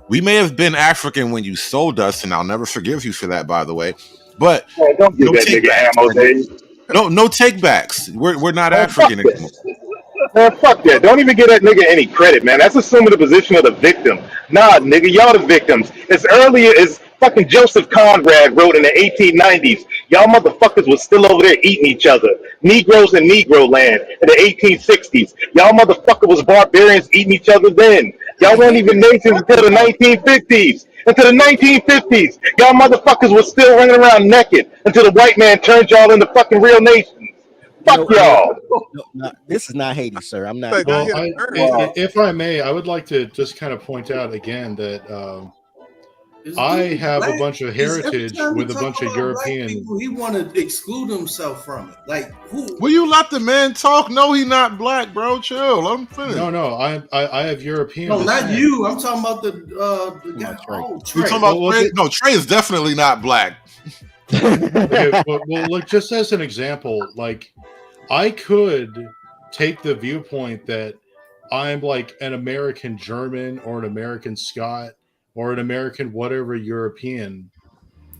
S1: We may have been African when you sold us, and I'll never forgive you for that, by the way. But
S2: don't give that nigga ammo, Dave.
S1: No takebacks. We're not African anymore.
S2: Man, fuck that. Don't even give that nigga any credit, man. That's assuming the position of the victim. Nah, nigga, y'all the victims. As early as fucking Joseph Conrad wrote in the 1890s, y'all motherfuckers was still over there eating each other. Negroes in Negro land in the 1860s. Y'all motherfucker was barbarians eating each other then. Y'all weren't even nations until the 1950s. Until the 1950s, y'all motherfuckers was still running around naked until the white man turned y'all into fucking real nations. Fuck y'all.
S7: No, this is not Haiti, sir. I'm not.
S10: Well, if I may, I would like to just kind of point out again that I have a bunch of heritage with a bunch of European
S4: people. He want to exclude himself from it. Like, who?
S1: Will you let the man talk? No, he not black, bro. Chill. Let him finish.
S10: No. I have European.
S4: No, not you. I'm talking about the guy.
S1: Trey. You talking about Trey? No, Trey is definitely not black.
S10: Okay, well, look, just as an example, like, I could take the viewpoint that I'm like an American German or an American Scot or an American whatever European,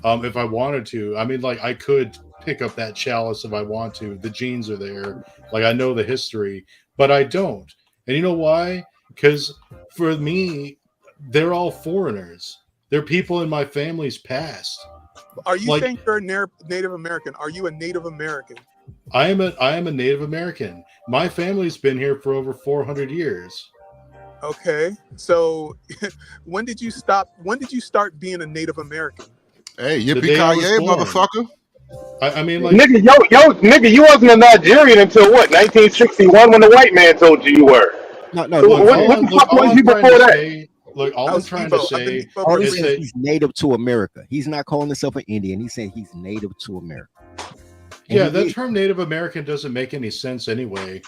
S10: if I wanted to. I mean, like, I could pick up that chalice if I want to. The genes are there. Like, I know the history, but I don't. And you know why? Because for me, they're all foreigners. They're people in my family's past.
S8: Are you saying you're a Native American? Are you a Native American?
S10: I am a Native American. My family's been here for over 400 years.
S8: Okay, so when did you start being a Native American?
S1: Hey, yippee-ki-yay, motherfucker!
S10: I mean, like,
S2: nigga, you wasn't a Nigerian until what? 1961, when the white man told you were.
S7: No.
S2: What the fuck was you before that?
S10: Look, all I'm trying to say
S7: is that he's native to America. He's not calling himself an Indian. He's saying he's native to America.
S10: Yeah, that term Native American doesn't make any sense anyway.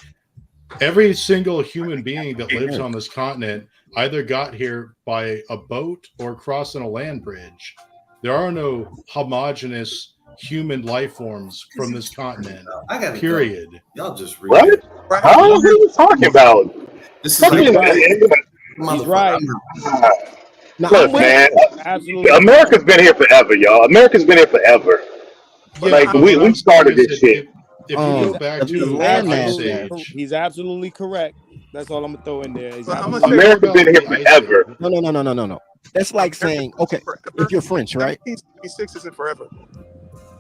S10: Every single human being that lives on this continent either got here by a boat or crossing a land bridge. There are no homogenous human life forms from this continent. Period.
S4: Y'all just read
S2: what? What are you talking about?
S4: This is
S12: He's right.
S2: Look, man, America's been here forever, y'all. America's been here forever.
S12: Yeah,
S2: like we started this shit.
S10: If you go back to the Ice Age,
S12: he's absolutely correct. That's all I'm gonna throw in there.
S2: America's been here forever.
S7: No. That's like saying, okay, if you're French, right?
S8: 1966 isn't forever.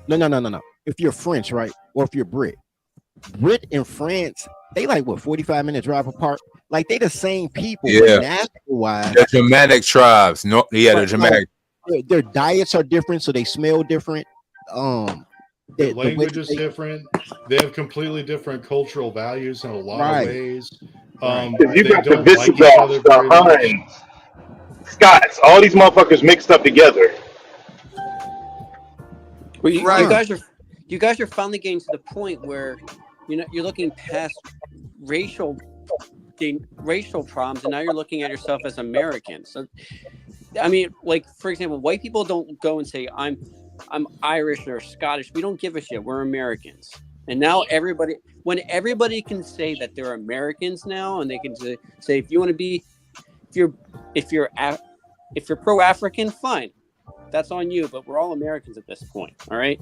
S7: No. If you're French, right, or if you're Brit and France, they like what 45-minute drive apart. Like they the same people.
S5: Yeah. The Germanic tribes. No, yeah, the Germanic.
S7: Their diets are different, so they smell different.
S10: Their language is different. They have completely different cultural values in a lot of ways.
S2: You got the Visigoths, the Huns, Scots, all these motherfuckers mixed up together.
S3: Well, you guys are finally getting to the point where you're looking past racial problems, and now you're looking at yourself as Americans. So, I mean, like for example, white people don't go and say I'm Irish or Scottish. We don't give a shit. We're Americans. And now when everybody can say that they're Americans now, and they can say if you want to be, if you're pro-African, fine. that's on you. But we're all Americans at this point. All right.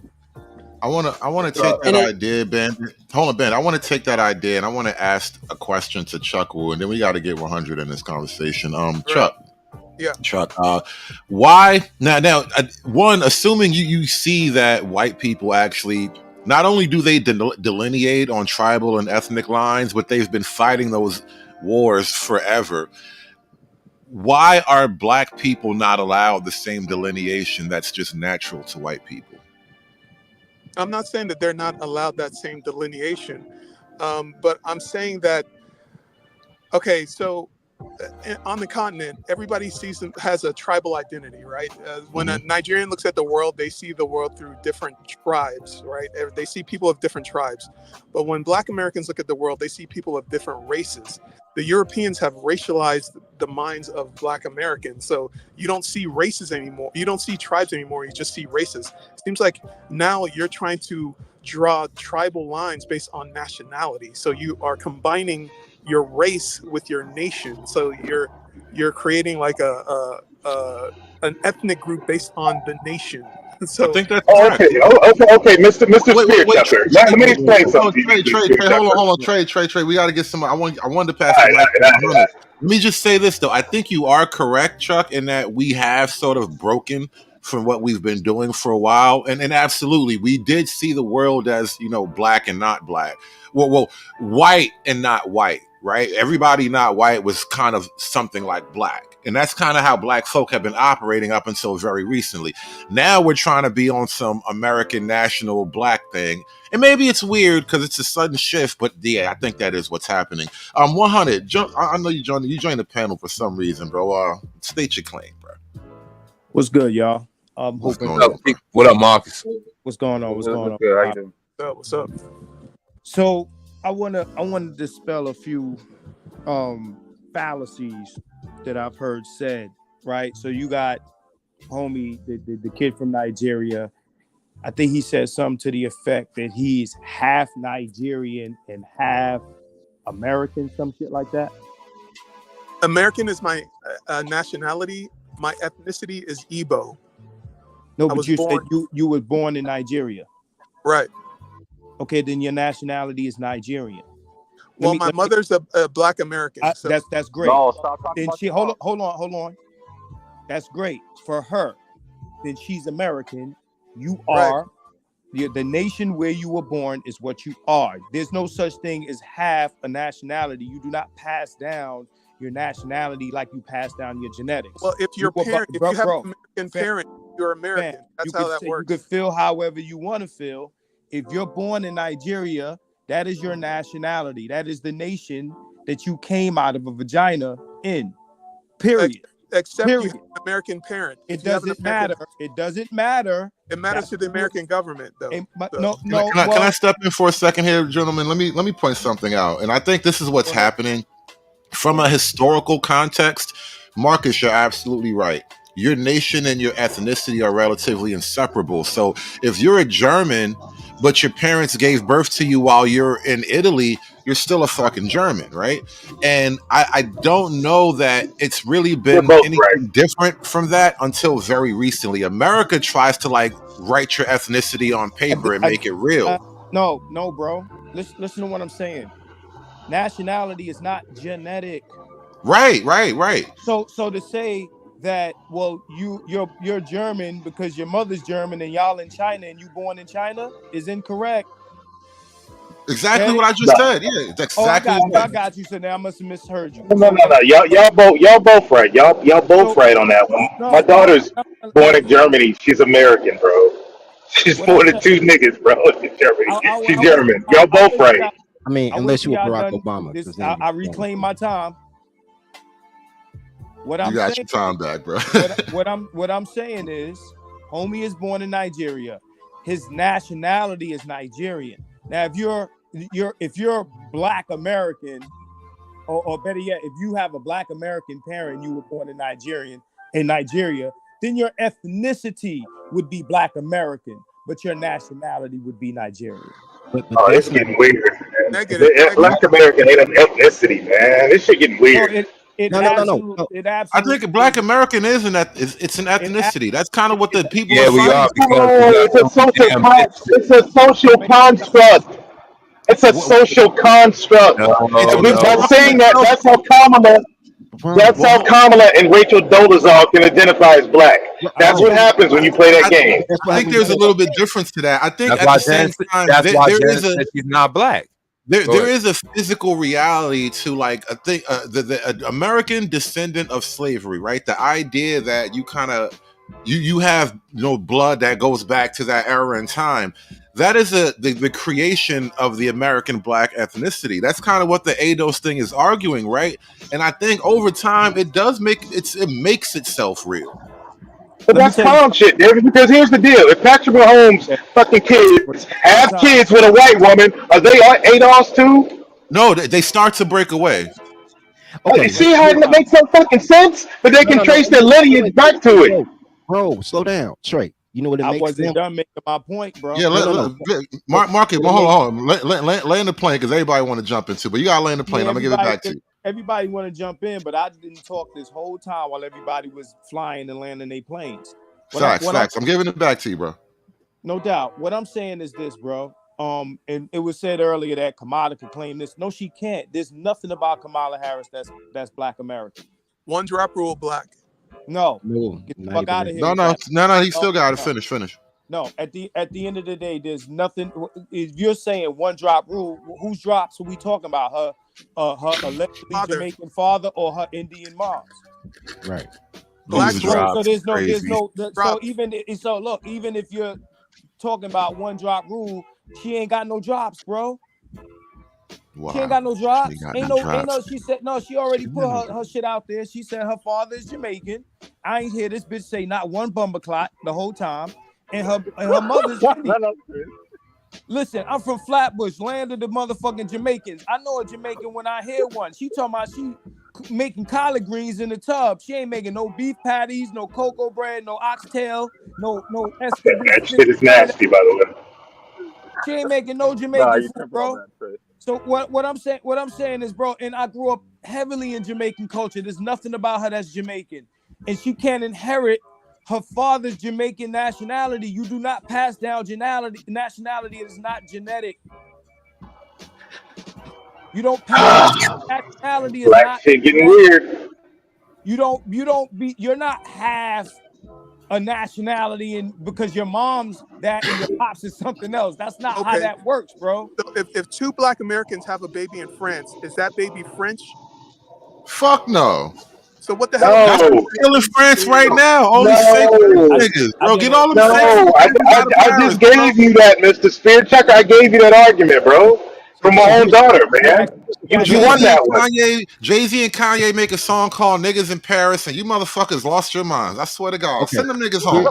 S1: I want to take that idea, Ben. Hold on, Ben. I want to take that idea and I want to ask a question to Chuck Wu, and then we got to get 100 in this conversation. Chuck.
S8: Yeah.
S1: Chuck, why now? One, assuming you see that white people actually not only do they delineate on tribal and ethnic lines, but they've been fighting those wars forever. Why are black people not allowed the same delineation that's just natural to white people?
S8: I'm not saying that they're not allowed that same delineation, but I'm saying that, okay, so on the continent, everybody has a tribal identity, right? When a Nigerian looks at the world, they see the world through different tribes, right? They see people of different tribes. But when Black Americans look at the world, they see people of different races. The Europeans have racialized the minds of Black Americans. So you don't see races anymore. You don't see tribes anymore. You just see races. It seems like now you're trying to draw tribal lines based on nationality. So you are combining your race with your nation. So you're creating like an ethnic group based on the nation. So
S1: I think that's
S2: okay, Mr. Spearchucker. Let me explain something.
S1: Hold on, Trey. We got to get some. I wanted to pass the mic. Let me just say this though. I think you are correct, Chuck, in that we have sort of broken from what we've been doing for a while, and absolutely, we did see the world as black and not black. Well, white and not white, right? Everybody not white was kind of something like black. And that's kind of how black folk have been operating up until very recently. Now we're trying to be on some American national black thing. And maybe it's weird because it's a sudden shift, but yeah, I think that is what's happening. 100, I know you joined the panel for some reason, bro. State your claim, bro.
S12: What's good, y'all?
S5: What up, Marcus?
S12: What's going on? What's going on?
S11: Good. How you doing?
S8: What's up?
S12: So I wanna dispel a few fallacies that I've heard said, right? So you got homie, the kid from Nigeria. I think he said something to the effect that he's half Nigerian and half American, some shit like that.
S8: American is my nationality. My ethnicity is Igbo.
S12: No, but you said you were born in Nigeria.
S8: Right.
S12: Okay, then your nationality is Nigerian.
S8: Well, my mother's a Black American. So.
S12: That's great.
S11: No, stop talking
S12: then
S11: about
S12: she hold on. That's great for her. Then she's American. You are the nation where you were born is what you are. There's no such thing as half a nationality. You do not pass down your nationality like you pass down your genetics.
S8: Well, if your parent, if you have an American parent, you're American. That's how that works.
S12: You could feel however you want to feel. If you're born in Nigeria, that is your nationality. That is the nation that you came out of a vagina in. Period.
S8: Except
S12: Period.
S8: you have an American parent.
S12: It doesn't matter. It doesn't matter.
S8: It matters to the American government, though.
S1: Can I step in for a second here, gentlemen? Let me point something out, and I think this is what's happening from a historical context. Marcus, you're absolutely right. Your nation and your ethnicity are relatively inseparable. So if you're a German, but your parents gave birth to you while you're in Italy, you're still a fucking German, right? And I don't know that it's really been anything different from that until very recently. America tries to write your ethnicity on paper and make it real.
S12: No, bro. Listen to what I'm saying. Nationality is not genetic.
S1: Right.
S12: So to say that, well, you're German because your mother's German and y'all in China and you born in China is incorrect.
S1: Exactly what I just said. Yeah, it's exactly.
S12: I got you. So now I must have misheard you.
S2: No. Y'all both right. Y'all both right on that one. My daughter's born in Germany. She's American, bro. She's born to two niggas, bro. In Germany. She's German. Y'all both right.
S7: I mean, unless you were Barack Obama.
S12: I reclaim my time.
S1: You got your time back, bro.
S12: what I'm saying is, homie is born in Nigeria. His nationality is Nigerian. Now, if you're Black American, or better yet, if you have a Black American parent and you were born in Nigeria, then your ethnicity would be Black American, but your nationality would be Nigerian.
S2: But it's getting weird. Black American ain't an ethnicity, man. This shit getting weird.
S12: It
S7: No.
S12: absolutely. It
S1: I
S12: absolutely.
S1: think Black American is it's an ethnicity. That's kind of what the people
S5: Yeah,
S1: are
S5: we are
S1: fighting.
S2: No, it's a social construct. It's a social construct. By saying that, that's how Kamala and Rachel Dolezal can identify as black. That's what happens when you play that game.
S1: I think there's a little bit difference to that. I think
S5: That's
S1: at
S5: why
S1: the same time
S5: that's why
S1: there
S5: Jen
S1: is a
S5: said she's not black.
S1: there is a physical reality to like a thing, the American descendant of slavery, right? The idea that you kind of you have blood that goes back to that era in time. That is the creation of the American black ethnicity. That's kind of what the ADOS thing is arguing, right? And I think over time it makes itself real.
S2: But that's clown shit, David, because here's the deal. If Patrick Mahomes' fucking kids have kids with a white woman, are they ADOS too?
S1: No, they start to break away.
S2: Okay. See how it makes no fucking sense? But they can trace their lineage back to it.
S7: Bro, slow down. Trey, you know what it
S12: I
S7: makes
S12: wasn't
S7: them?
S12: done making my point, bro.
S1: Yeah, Mark it. Well, hold on. Land the plane because everybody want to jump into. But you gotta land the plane. I'm gonna give it back to you.
S12: Everybody want to jump in, but I didn't talk this whole time while everybody was flying and landing their planes.
S1: Facts. I'm giving it back to you, bro.
S12: No doubt. What I'm saying is this, bro. And it was said earlier that Kamala could claim this. No, she can't. There's nothing about Kamala Harris that's Black American.
S8: One drop rule, black.
S12: No. Get the fuck out of here.
S1: No. He still got to finish.
S12: No, at the end of the day, there's nothing. If you're saying one drop rule, whose drops are we talking about? Her allegedly Jamaican father or her Indian moms?
S7: Right.
S8: Black
S12: drops. So there's no. So even if you're talking about one drop rule, she ain't got no drops, bro. Wow. She ain't got no drops. Ain't no. She said no. She already put her shit out there. She said her father is Jamaican. I ain't hear this bitch say not one bumper clot the whole time. And her mother's Indian. Listen, I'm from Flatbush, land of the motherfucking Jamaicans. I know a Jamaican when I hear one. She talking about she making collard greens in the tub. She ain't making no beef patties, no cocoa bread, no oxtail, no
S2: That shit is nasty, by the way.
S12: She ain't making no Jamaican food, bro. So what I'm saying is, bro, and I grew up heavily in Jamaican culture. There's nothing about her that's Jamaican, and she can't inherit her father's Jamaican nationality. You do not pass down nationality. It is not genetic. You don't pass nationality. Is not
S2: shit getting weird.
S12: You're not half a nationality and because your mom's that and your pops is something else. That's not how that works, bro.
S8: So if two Black Americans have a baby in France, is that baby French?
S1: Fuck no.
S8: So what the hell?
S1: That's still in France right now. Only fake niggas, bro. Get all them
S2: I just gave you that, Mr. Spear Chucker. I gave you that argument, bro. From my own daughter, man. You won that one.
S1: Jay-Z and Kanye make a song called Niggas in Paris, and you motherfuckers lost your minds. I swear to God.
S7: Okay.
S1: Send them niggas home.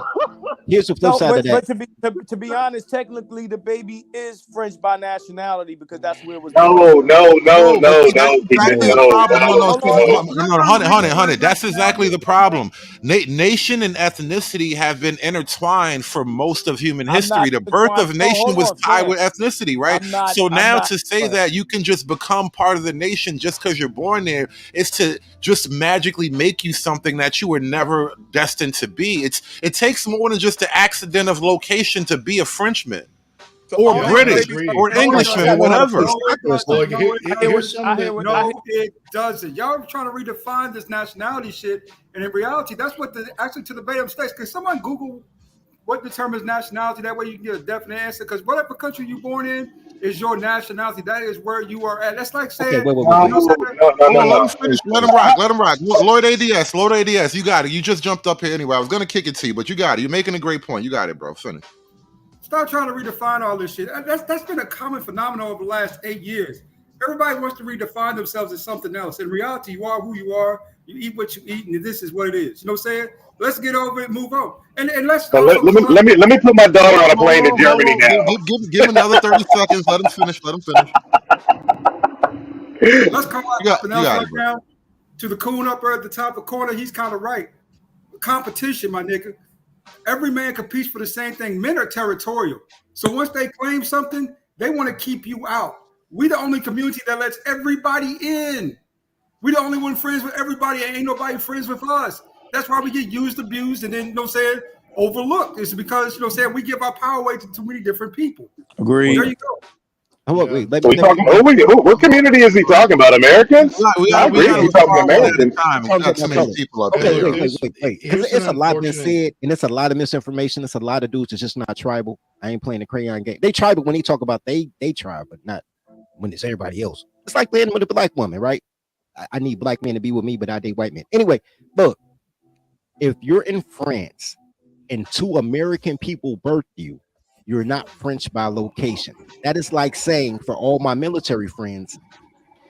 S7: Here's the flip side of that.
S12: But to be honest, technically the baby is French by nationality because that's where it was.
S2: No.
S1: Honey. That's exactly the problem. Nation and ethnicity have been intertwined for most of human history. The birth of nation was tied with ethnicity, right? So now to say that you can just become part of the nation just because you're born there is to just magically make you something that you were never destined to be. It takes more than just the accident of location to be a Frenchman or British or Englishman or whatever.
S4: No, it doesn't. Y'all are trying to redefine this nationality shit, and in reality, that's what actually to the verbatim states. Can someone Google what determines nationality? That way you can get a definite answer. Because whatever country you're born in is your nationality. That is where you are at. That's like saying.
S2: No.
S1: Let him finish. Let him rock. Lloyd ADS. You got it. You just jumped up here anyway. I was gonna kick it to you, but you got it. You're making a great point. You got it, bro. Finish.
S4: Stop trying to redefine all this shit. That's been a common phenomenon over the last 8 years. Everybody wants to redefine themselves as something else. In reality, you are who you are. You eat what you eat, and this is what it is. You know what I'm saying? Let's get over it, move on, and let's.
S2: So let me put my daughter on a plane to Germany now.
S1: Give him another 30 seconds. Let him finish.
S4: Let's come out something else right now. To the coon up there at the top of the corner, he's kind of right. Competition, my nigga. Every man competes for the same thing. Men are territorial. So once they claim something, they want to keep you out. We the only community that lets everybody in.
S13: We the only one friends with everybody, and ain't nobody friends with us. That's why we get used, abused, and then, you know what I'm saying, overlooked. It's because, you know what I'm saying, we give our power away to too many different people.
S12: Agreed.
S13: There you go.
S7: Oh, wait,
S2: We talking, what community is he talking about? Americans? I agree. He's talking Americans.
S7: Okay, wait. Because it's a lot been said, and it's a lot of misinformation. It's a lot of dudes that's just not tribal. I ain't playing the crayon game. They tribal when they talk about they tribe, but not when it's everybody else. It's like playing with a black woman, right? I need black men to be with me, but I date white men. Anyway, look, if you're in France and 2 American people birth you, you're not French by location. That is like saying, for all my military friends,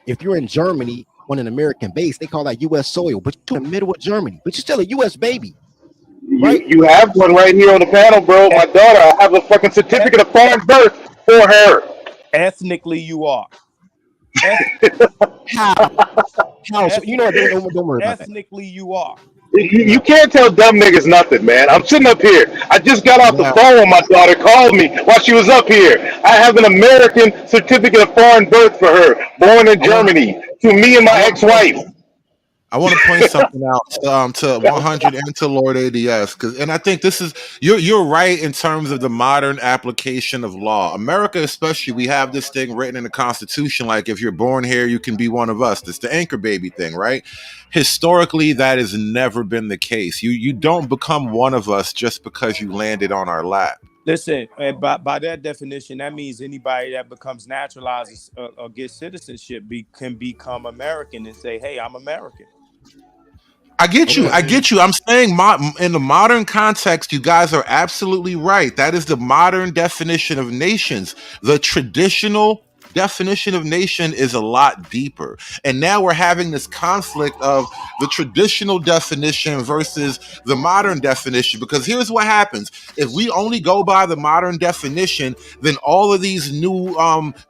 S7: if you're in Germany on an American base, they call that U.S. soil, but you're in the middle of Germany, but you're still a U.S. baby. Right?
S2: You have one right here on the panel, bro. My daughter, I have a fucking certificate of foreign birth for her.
S12: Ethnically, you are.
S7: How? So, you know, don't worry about that.
S12: Ethnically, you are.
S2: You can't tell dumb niggas nothing, man. I'm sitting up here. I just got off the phone when my daughter called me while she was up here. I have an American certificate of foreign birth for her, born in Germany, to me and my ex-wife.
S1: I want to point something out to 100 and to Lord ADS, and I think this is you're right in terms of the modern application of law. America, especially, we have this thing written in the Constitution, like if you're born here, you can be one of us. That's the anchor baby thing, right? Historically, that has never been the case. You don't become one of us just because you landed on our lap.
S12: Listen, by that definition, that means anybody that becomes naturalized or gets citizenship can become American and say, "Hey, I'm American."
S1: I get you. I'm saying in the modern context, you guys are absolutely right. That is the modern definition of nations. The traditional definition of nation is a lot deeper. And now we're having this conflict of the traditional definition versus the modern definition, because here's what happens. If we only go by the modern definition, then all of these new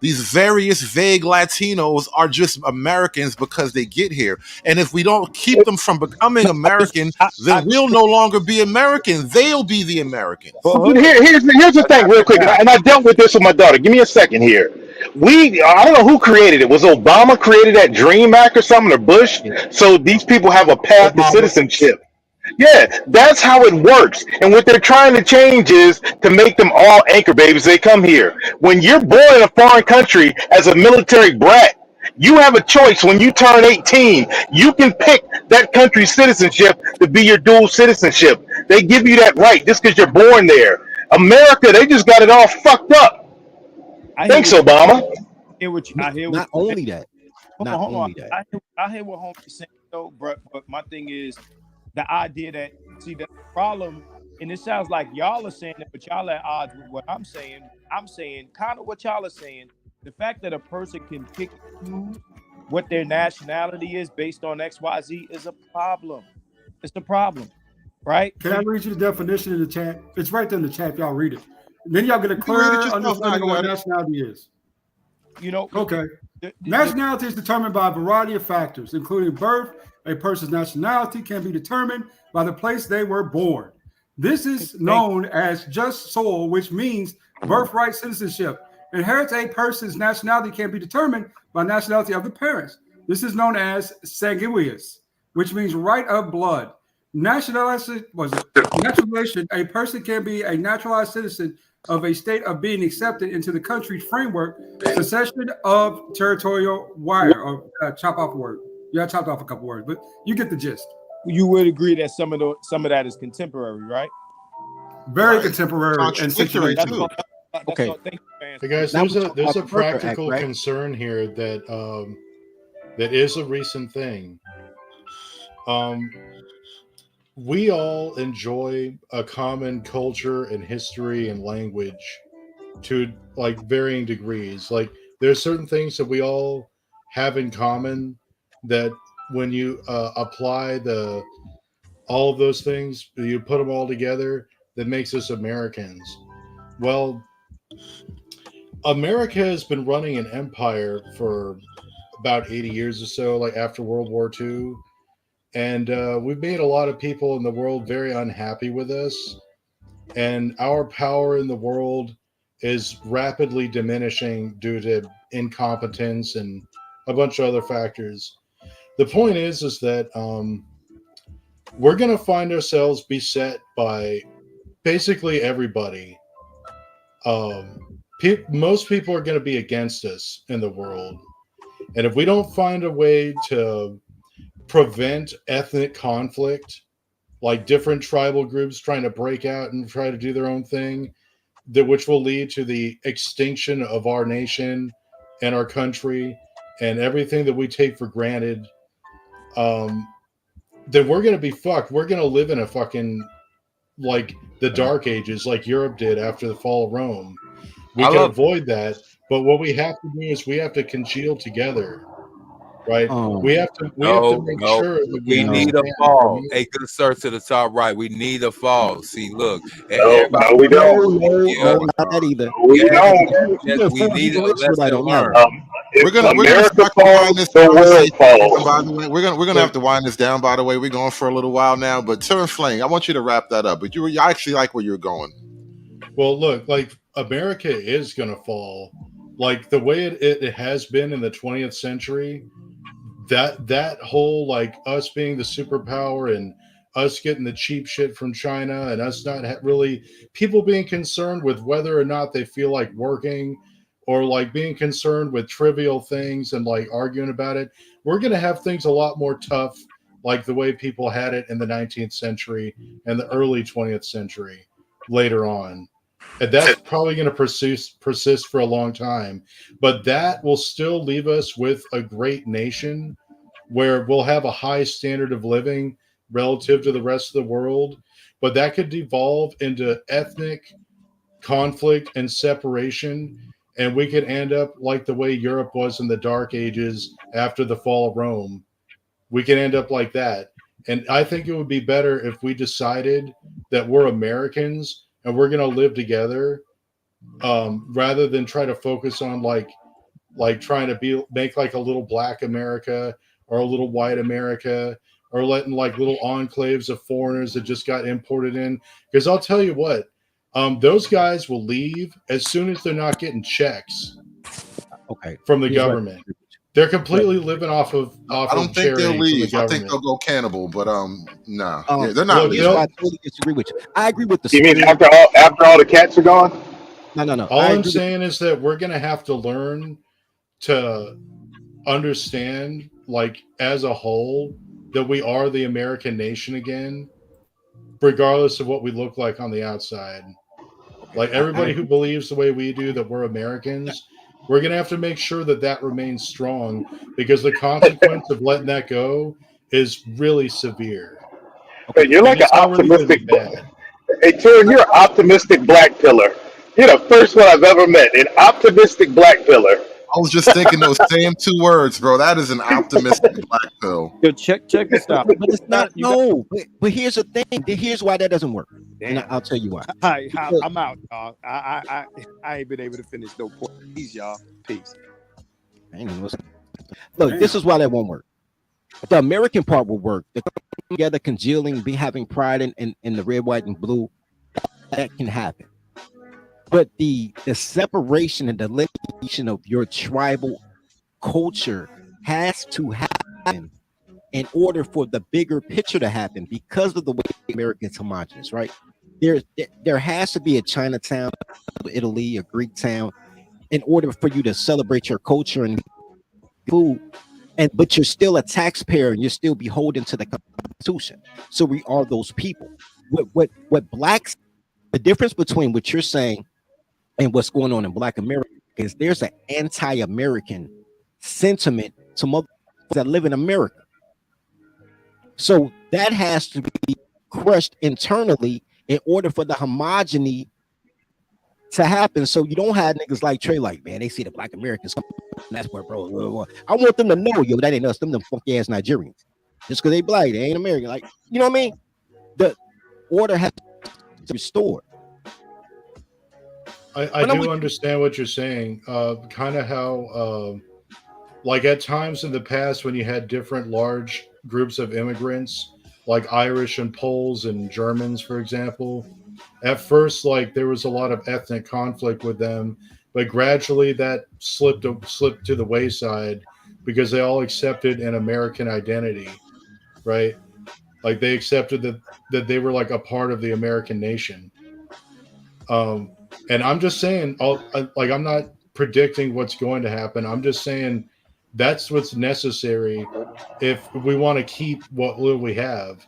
S1: these various vague Latinos are just Americans because they get here. And if we don't keep them from becoming American, then we'll no longer be American. They'll be the Americans.
S2: Here's the thing, real quick, and I dealt with this with my daughter. Give me a second here. I don't know who created it. Was Obama created that Dream Act or something, or Bush? So these people have a path to citizenship. Yeah, that's how it works. And what they're trying to change is to make them all anchor babies. They come here. When you're born in a foreign country as a military brat, you have a choice. When you turn 18, you can pick that country's citizenship to be your dual citizenship. They give you that right just because you're born there. America, they just got it all fucked up. Thanks, Obama.
S7: Not only that.
S12: I hear what homie's saying though, but my thing is the idea that the problem, and it sounds like y'all are saying it, but y'all at odds with what I'm saying. I'm saying kind of what y'all are saying. The fact that a person can pick what their nationality is based on XYZ is a problem. It's a problem, right?
S13: Can I read you the definition in the chat? It's right there in the chat. Y'all read it. Then y'all get a clear understanding of what nationality is.
S12: You know,
S13: okay. Nationality is determined by a variety of factors, including birth. A person's nationality can be determined by the place they were born. This is known as just soil, which means birthright citizenship. Inherits a person's nationality can be determined by nationality of the parents. This is known as sanguineous, which means right of blood. Naturalization, a person can be a naturalized citizen of a state of being accepted into the country's framework. Secession of territorial wire, or chop off a word. Yeah, I chopped off a couple words, but you get the gist.
S12: You would agree that some of that is contemporary, right?
S13: Very contemporary and situational.
S7: Okay.
S10: Hey guys, there's a practical concern here that that is a recent thing. We all enjoy a common culture and history and language to like varying degrees. Like there's certain things that we all have in common that when you apply all of those things, you put them all together, that makes us Americans. Well, America has been running an empire for about 80 years or so, like after World War II. And we've made a lot of people in the world very unhappy with us. And our power in the world is rapidly diminishing due to incompetence and a bunch of other factors. the point is that we're going to find ourselves beset by basically everybody. Most people are going to be against us in the world. And if we don't find a way to prevent ethnic conflict, like different tribal groups trying to break out and try to do their own thing, which will lead to the extinction of our nation and our country and everything that we take for granted, then we're going to be fucked. We're going to live in a fucking, like, the Dark Ages, like Europe did after the fall of Rome. We can avoid that, but what we have to do is we have to congeal together, right? We have to make sure that
S5: we need a fall. A good search to the top right. We need a fall. See, look.
S2: No, we don't.
S7: No, not that either.
S2: We don't.
S5: Yes, we need a lesson learned.
S1: We're gonna wind this down. By the way, we're gonna have to wind this down. By the way, we're going for a little while now. But Turn Flame, I want you to wrap that up. But you actually like where you're going.
S10: Well, look, like America is gonna fall, like the way it has been in the 20th century. That whole, like, us being the superpower and us getting the cheap shit from China and us not really people being concerned with whether or not they feel like working, or like being concerned with trivial things and like arguing about it. We're going to have things a lot more tough, like the way people had it in the 19th century and the early 20th century later on. And that's probably going to persist for a long time. But that will still leave us with a great nation where we'll have a high standard of living relative to the rest of the world. But that could devolve into ethnic conflict and separation. And we could end up like the way Europe was in the Dark Ages after the fall of Rome. We could end up like that. And I think it would be better if we decided that we're Americans and we're going to live together, rather than try to focus on like trying to make like a little black America or a little white America, or letting like little enclaves of foreigners that just got imported in. Because I'll tell you what, those guys will leave as soon as they're not getting checks from the government. They're completely living off of
S1: I don't think they'll leave. I think they'll go cannibal, but no, they're not leaving.
S7: I totally disagree with you. I agree with the.
S2: You mean after all the cats are gone?
S7: No.
S10: All I'm saying is that we're going to have to learn to understand, like, as a whole, that we are the American nation again, regardless of what we look like on the outside. Like, everybody who believes the way we do that we're Americans, we're going to have to make sure that that remains strong, because the consequence of letting that go is really severe.
S2: Okay, you're like an optimistic. Hey, Turn, you're an optimistic black pillar. You're the first one I've ever met, an optimistic black pillar.
S1: I was just thinking those same two words, bro. That is an optimistic black pill.
S12: Yo, check this out.
S7: But it's not. No, but here's the thing. Here's why that doesn't work.
S12: Damn.
S7: And I'll tell you why.
S12: I'm out, y'all. I ain't been able to finish no point. Peace, y'all. Peace.
S7: Look, this is why that won't work. The American part will work. The coming together, congealing, be having pride in the red, white, and blue, that can happen. But the separation and delineation of your tribal culture has to happen in order for the bigger picture to happen, because of the way Americans homogenous, right? There has to be a Chinatown, Italy, a Greek town, in order for you to celebrate your culture and food. But you're still a taxpayer and you're still beholden to the Constitution. So we are those people. What blacks, the difference between what you're saying and what's going on in Black America is there's an anti-American sentiment to motherfuckers that live in America. So that has to be crushed internally in order for the homogeny to happen. So you don't have niggas like Trey, like, man, they see the Black Americans come. That's where, bro. I want them to know, yo, that ain't us. Them funky ass Nigerians. Just because they Black, they ain't American. Like, you know what I mean? The order has to be restored.
S10: I do understand what you're saying. Kind of how, like, at times in the past when you had different large groups of immigrants, like Irish and Poles and Germans, for example, at first, like, there was a lot of ethnic conflict with them, but gradually that slipped to the wayside because they all accepted an American identity, right? Like they accepted that they were like a part of the American nation. And I'm just saying, I'm not predicting what's going to happen. I'm just saying that's what's necessary if we want to keep what little we have.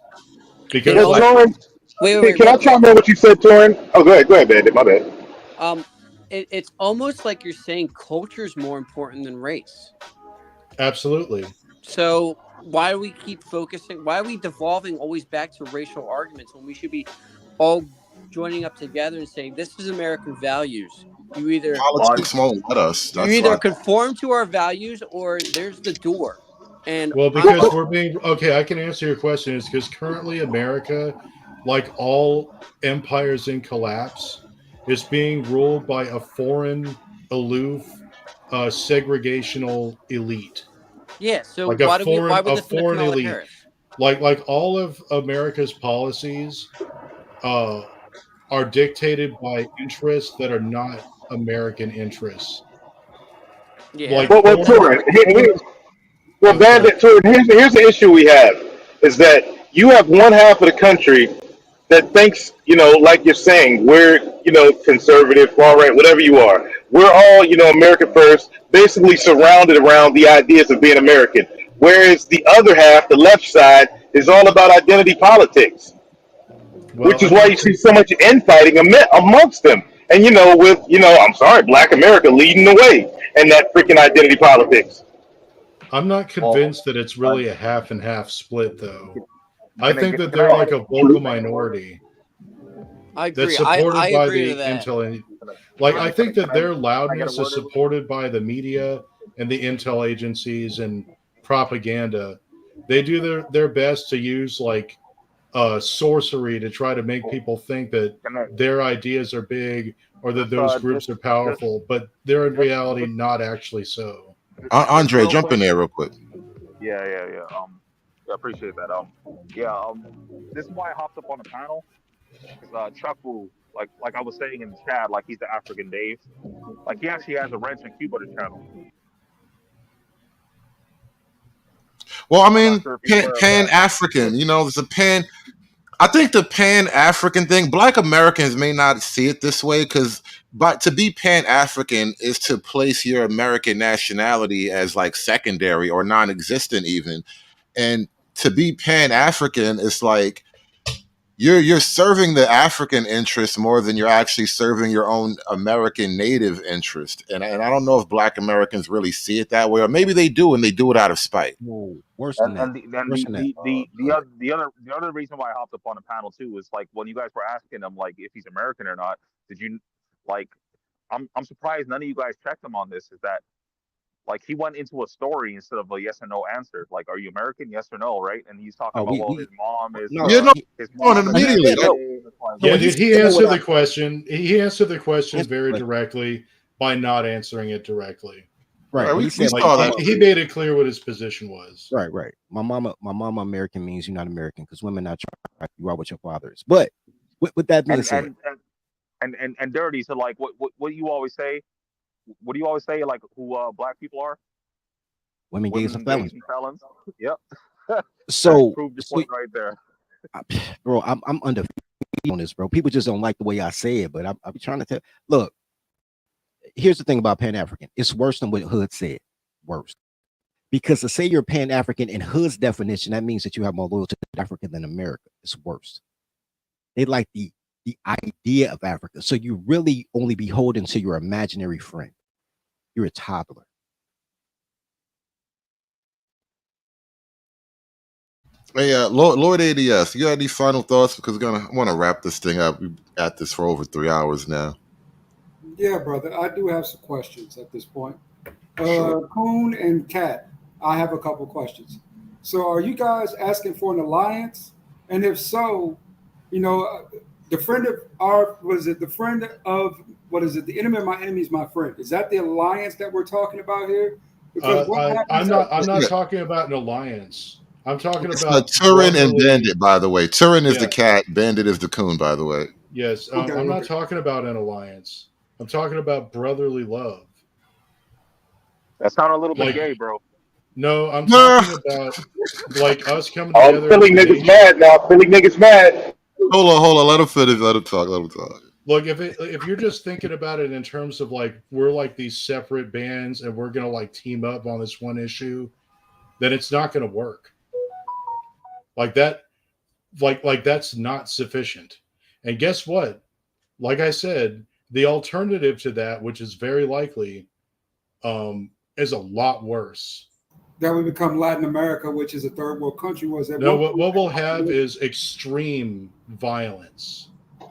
S10: Because
S2: can I chime in what you said, Torin? Oh, go ahead, Bandit. My bad.
S3: It's almost like you're saying culture is more important than race.
S10: Absolutely.
S3: So why do we keep focusing? Why are we devolving always back to racial arguments when we should be all joining up together and saying this is American values? You either
S1: politics won't let us.
S3: You either conform to our values or there's the door. And
S10: well, because we're being okay, I can answer your question. Is because currently America, like all empires in collapse, is being ruled by a foreign, aloof, segregational elite.
S3: Yeah. So
S10: like
S3: why
S10: a
S3: would
S10: foreign elite, like all of America's policies, are dictated by interests that are not American interests.
S3: Yeah.
S10: Like
S2: Bandit, here's the issue we have is that you have one half of the country that thinks, like you're saying, we're, conservative, far right, whatever you are. We're all, America first, basically surrounded around the ideas of being American. Whereas the other half, the left side, is all about identity politics, which is why you see so much infighting amongst them. And, I'm sorry, Black America leading the way in that freaking identity politics.
S10: I'm not convinced that it's really a half and half split, though. I think that they're like a vocal minority.
S3: I agree.
S10: That's supported
S3: I
S10: by
S3: agree
S10: the
S3: with that.
S10: intel. Like, I think that their loudness is supported by the media and the intel agencies and propaganda. They do their best to use like sorcery to try to make people think that their ideas are big or that those groups are powerful, but they're in reality not actually so.
S1: Andre, jump in there real quick.
S14: Yeah. I appreciate that. This is why I hopped up on the panel. Because Chuck Wu, like I was saying in the chat, like he's the African Dave. Like he actually has a Wrench in Cuba channel.
S1: Well, I mean, Pan-African, there's a pan. I think the Pan-African thing, Black Americans may not see it this way but to be Pan-African is to place your American nationality as like secondary or non-existent even. And to be Pan-African is like you're serving the African interest more than you're actually serving your own American native interest. And I don't know if Black Americans really see it that way, or maybe they do and they do it out of spite.
S12: Whoa, worse than that.
S14: The other reason why I hopped up on the panel too is like when you guys were asking him like if he's American or not, did you like I'm surprised none of you guys checked him on this, is that like he went into a story instead of a yes or no answer. Like, are you American? Yes or no, right? And he's talking about his mom is his mom
S1: immediately.
S10: Yeah, dude, he answered the question. He answered the question very directly by not answering it directly.
S7: Right.
S10: He made it clear what his position was.
S7: Right. My mama American means you're not American because women not trying, you are what your father is. But with that being said,
S14: and dirty. So like, what do you always say? What do you always say? Like who Black people are?
S7: Women, gays, and felons.
S14: Yep.
S7: So
S14: prove the point right there.
S7: Bro, I'm undefeated on this, bro. People just don't like the way I say it, but I'm trying to tell. Look, here's the thing about Pan-African. It's worse than what Hood said. Worse. Because to say you're Pan-African in Hood's definition, that means that you have more loyalty to Africa than America. It's worse. They like the idea of Africa. So you really only beholden to your imaginary friend. You're a toddler.
S1: Hey, Lord ADS, you got any final thoughts? Because I want to wrap this thing up. We've at this for over 3 hours now.
S13: Yeah, brother. I do have some questions at this point.
S1: Sure.
S13: Coon and Cat, I have a couple questions. So are you guys asking for an alliance? And if so, the friend of the enemy of my enemy is my friend. Is that the alliance that we're talking about here? Because
S10: I'm not talking about an alliance. I'm talking about
S1: Turin and Bandit, by the way. Turin is the cat, Bandit is the coon, by the way.
S10: Yes, I'm not talking about an alliance. I'm talking about brotherly love.
S14: That sounds a little bit gay, bro.
S10: No, I'm talking about like us coming
S2: Oh,
S10: together.
S2: Philly niggas mad now. Philly niggas mad.
S1: Hold on. Let him finish. Let him talk.
S10: Look, if you're just thinking about it in terms of like we're like these separate bands and we're gonna like team up on this one issue, then it's not gonna work. Like that, like that's not sufficient. And guess what? Like I said, the alternative to that, which is very likely, is a lot worse.
S13: That we become Latin America, which is a third world country. Was that?
S10: No, what we'll have is extreme violence.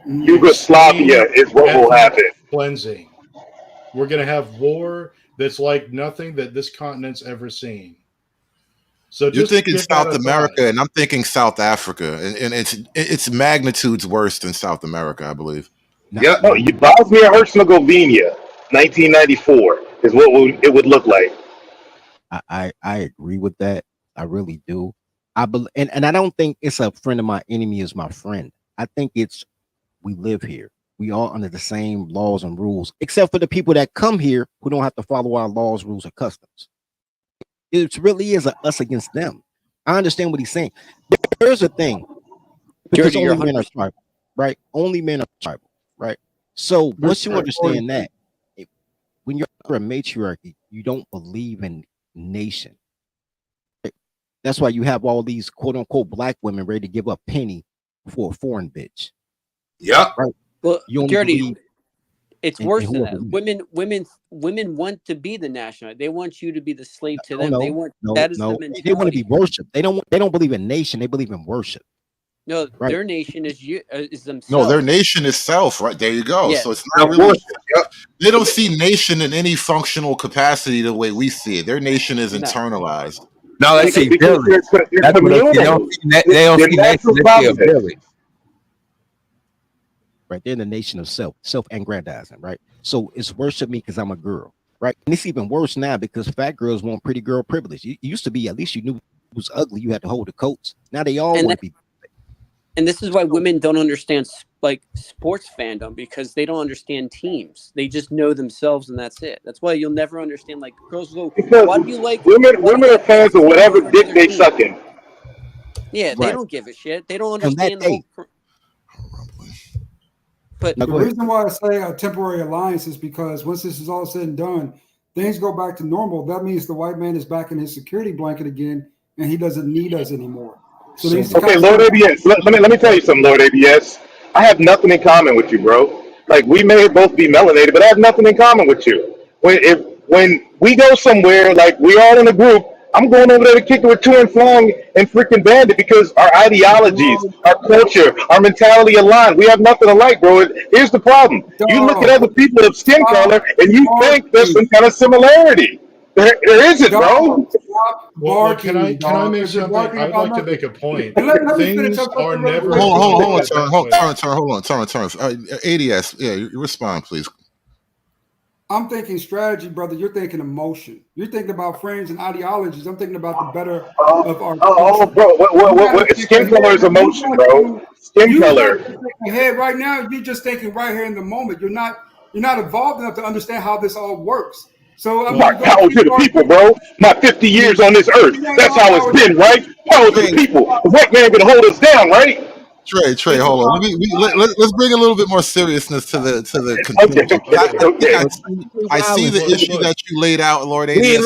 S2: Yugoslavia is what will happen.
S10: Cleansing. We're going to have war that's like nothing that this continent's ever seen. So
S1: you're thinking South America, and I'm thinking South Africa, and its magnitude's worse than South America, I believe.
S2: Yeah, no, Bosnia Herzegovina, 1994 is what it would look like.
S7: I agree with that. I really do. And I don't think it's a friend of my enemy is my friend. I think it's we live here. We all under the same laws and rules, except for the people that come here who don't have to follow our laws, rules, or customs. It really is us against them. I understand what he's saying. Here's the thing. Because only men are tribal, right? Only men are tribal, right? So once you understand that, when you're a matriarchy, you don't believe in nation. Right? That's why you have all these quote unquote black women ready to give up penny for a foreign bitch.
S1: Yep.
S7: Right.
S3: Well, Dirty, it's worse than that.
S7: Women
S3: want to be the national. They want you to be the slave to them.
S7: No,
S3: they want that is the mentality.
S7: They want to be worshipped. They don't believe in nation. They believe in worship.
S3: No,
S7: right.
S3: Their nation is themselves.
S1: No, their nation is self. Right there, you go.
S3: Yeah.
S1: So it's not really. They don't see nation in any functional capacity the way we see it. Their nation is internalized.
S5: No, they see village. That's what they don't see nation. They see a village.
S7: Right, they're in the nation of self-aggrandizing, right? So it's worship me because I'm a girl, right? And it's even worse now because fat girls want pretty girl privilege. It used to be at least you knew it was ugly, you had to hold the coats. Now they all want to be.
S3: And this is why women don't understand like sports fandom, because they don't understand teams. They just know themselves, and that's it. That's why you'll never understand like girls go. Why do you like
S2: women? Women are fans of whatever dick they sucking.
S3: Yeah, they don't give a shit. They don't understand the whole. But
S13: the reason why I say a temporary alliance is because once this is all said and done, things go back to normal. That means the white man is back in his security blanket again, and he doesn't need us anymore. So
S2: okay, Lord ABS, let me tell you something, Lord ABS. I have nothing in common with you, bro. Like we may both be melanated, but I have nothing in common with you. When we go somewhere, like we all in a group, I'm going over there to kick it with Tuan Flong and freaking Bandit because our ideologies, our culture, our mentality align. We have nothing alike, bro. Here's the problem. You look at other people of skin color and you think there's some kind of similarity. There isn't, bro.
S10: Well, can I make something? I'd like to make a point. Things are never.
S1: Hold on. ADS, yeah, you respond, please.
S13: I'm thinking strategy, brother. You're thinking emotion. You're thinking about frames and ideologies. I'm thinking about the better of our.
S2: Oh, bro, what? Skin color is emotion, bro. Skin color.
S13: Head right now, you're just thinking right here in the moment. You're not evolved enough to understand how this all works. So I'm
S2: power to the people, bro. My 50 years on this earth. That's how it's been, right? Power to the people. The white man gonna hold us down, right?
S1: Trey, hold on. Let's bring a little bit more seriousness to the conclusion. I see the issue that you laid out, Lord ADS.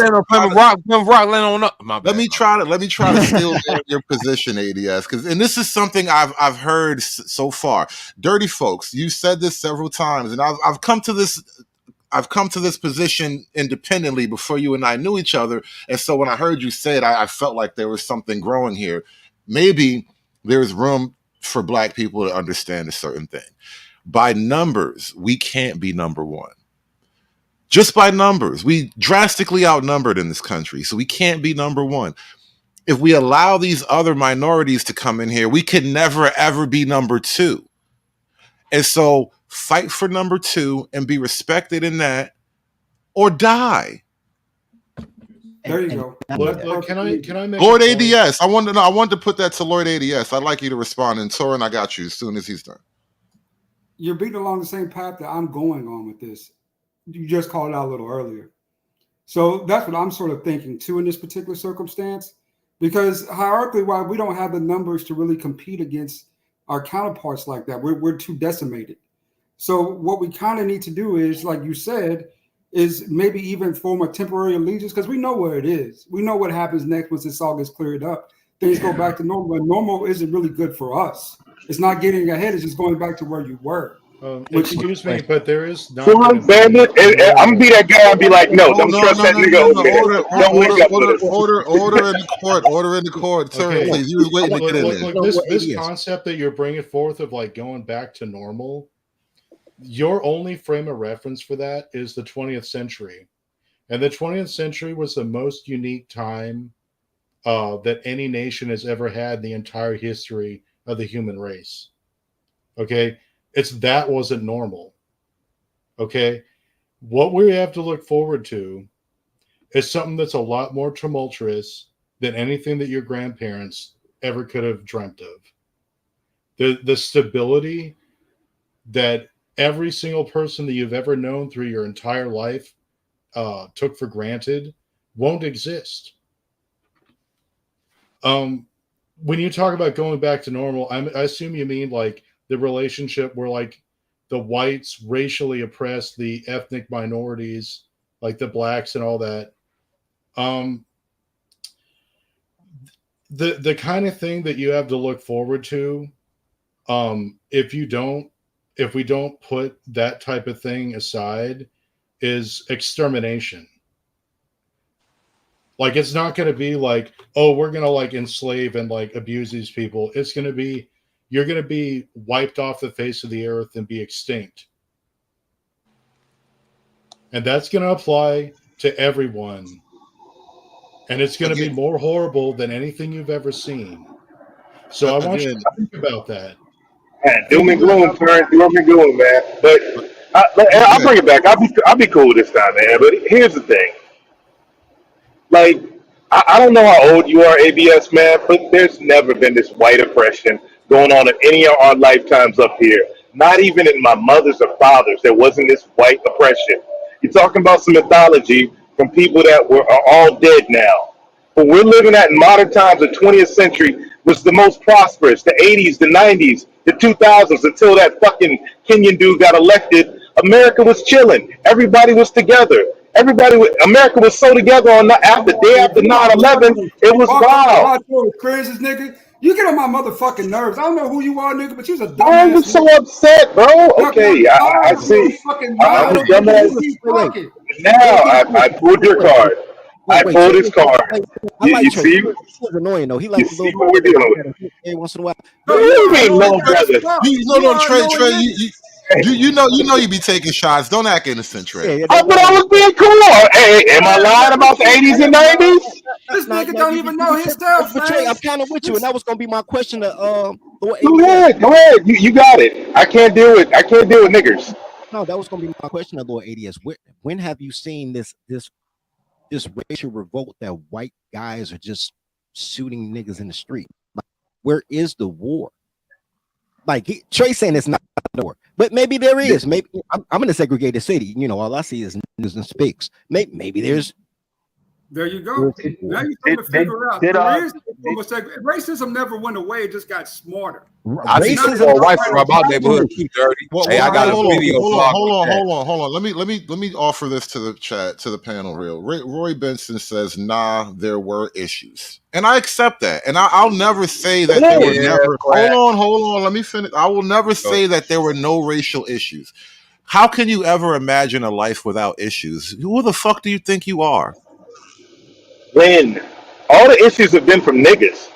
S1: Let me try to steal your position, ADS, and this is something I've heard so far. Dirty folks, you said this several times, and I've come to this position independently before you and I knew each other, and so when I heard you say it, I felt like there was something growing here. Maybe there's room for Black people to understand a certain thing. By numbers, we can't be number one. Just by numbers, we drastically outnumbered in this country, so we can't be number one. If we allow these other minorities to come in here, we could never, ever be number two. And so fight for number two and be respected in that, or die.
S13: There you go.
S10: Look, can I make
S1: Lord ADS? I wanted to put that to Lord ADS. I'd like you to respond, and Torin, I got you as soon as he's done.
S13: You're beating along the same path that I'm going on with this. You just called it out a little earlier. So that's what I'm sort of thinking too in this particular circumstance, because hierarchically, why we don't have the numbers to really compete against our counterparts like that. We're too decimated. So what we kind of need to do is, like you said, is maybe even form a temporary allegiance, because we know where it is. We know what happens next once this all gets cleared up. Things go back to normal, and normal isn't really good for us. It's not getting ahead. It's just going back to where you were.
S10: Excuse me, but there is not.
S2: Bandit, I'm gonna be that guy and be like, no, don't trust that nigga over there. Don't wake up with us.
S1: Order in the court. Order in the court, sir.
S10: Okay.
S1: Please, you was waiting to get in there.
S10: This concept that you're bringing forth of like going back to normal, your only frame of reference for that is the 20th century, and the 20th century was the most unique time that any nation has ever had in the entire history of the human race. Okay. That wasn't normal. Okay. What we have to look forward to is something that's a lot more tumultuous than anything that your grandparents ever could have dreamt of. The stability that every single person that you've ever known through your entire life took for granted won't exist. When you talk about going back to normal, I assume you mean like the relationship where like the whites racially oppress the ethnic minorities, like the blacks and all that. The kind of thing that you have to look forward to, if we don't put that type of thing aside, is extermination. Like, it's not going to be like, oh, we're going to like enslave and like abuse these people. It's going to be, you're going to be wiped off the face of the earth and be extinct. And that's going to apply to everyone. And it's going to be more horrible than anything you've ever seen. So I want you to think about that.
S2: Man, doom and gloom, turn doom and gloom, man. But I'll bring it back. I'll be cool this time, man. But here's the thing. Like, I don't know how old you are, ABS, man, but there's never been this white oppression going on in any of our lifetimes up here. Not even in my mother's or father's, there wasn't this white oppression. You're talking about some mythology from people that are all dead now. But we're living at in modern times, the 20th century was the most prosperous, the 80s, the 90s, the 2000s, until that fucking Kenyan dude got elected. America was chilling. Everybody was together. America was so together on the day after 9/11. It was wild.
S13: Crazy nigga. You get on my motherfucking nerves. I don't know who you are, nigga, but you're a dumbass.
S2: I was so upset, bro. Okay, I see. I was dumbass. Now I pulled your card. I pulled his card. You see?
S7: He's annoying though. He likes a little.
S2: What we're dealing with?
S7: Every once in a while.
S2: You mean little brother?
S1: No, Trey. You know you be taking shots. Don't act innocent, Trey.
S2: I thought I was being cool. Hey, am I lying about the 80s and 90s?
S13: This nigga don't even know his stuff, man.
S7: Trey, I'm kind of with you, and that was gonna be my question to
S2: Go ahead. You got it. I can't deal with niggers.
S7: No, that was gonna be my question to Lord ADS. When have you seen this racial revolt that white guys are just shooting niggas in the street? Like, where is the war? Like Trey saying it's not a war, but maybe there is. Maybe I'm in a segregated city. You know, all I see is niggas and spics. Maybe there's.
S13: There you go. Now you're trying to figure out. Racism never went away. It just got smarter.
S5: I see some whites from about neighborhood too dirty. Hey, I got a video.
S1: Hold on. Let me offer this to the chat, to the panel. Roy Benson says, "Nah, there were issues," and I accept that. And I'll never say that there were never. Hold on. Let me finish. I will never say that there were no racial issues. How can you ever imagine a life without issues? Who the fuck do you think you are?
S2: When all the issues have been from niggas.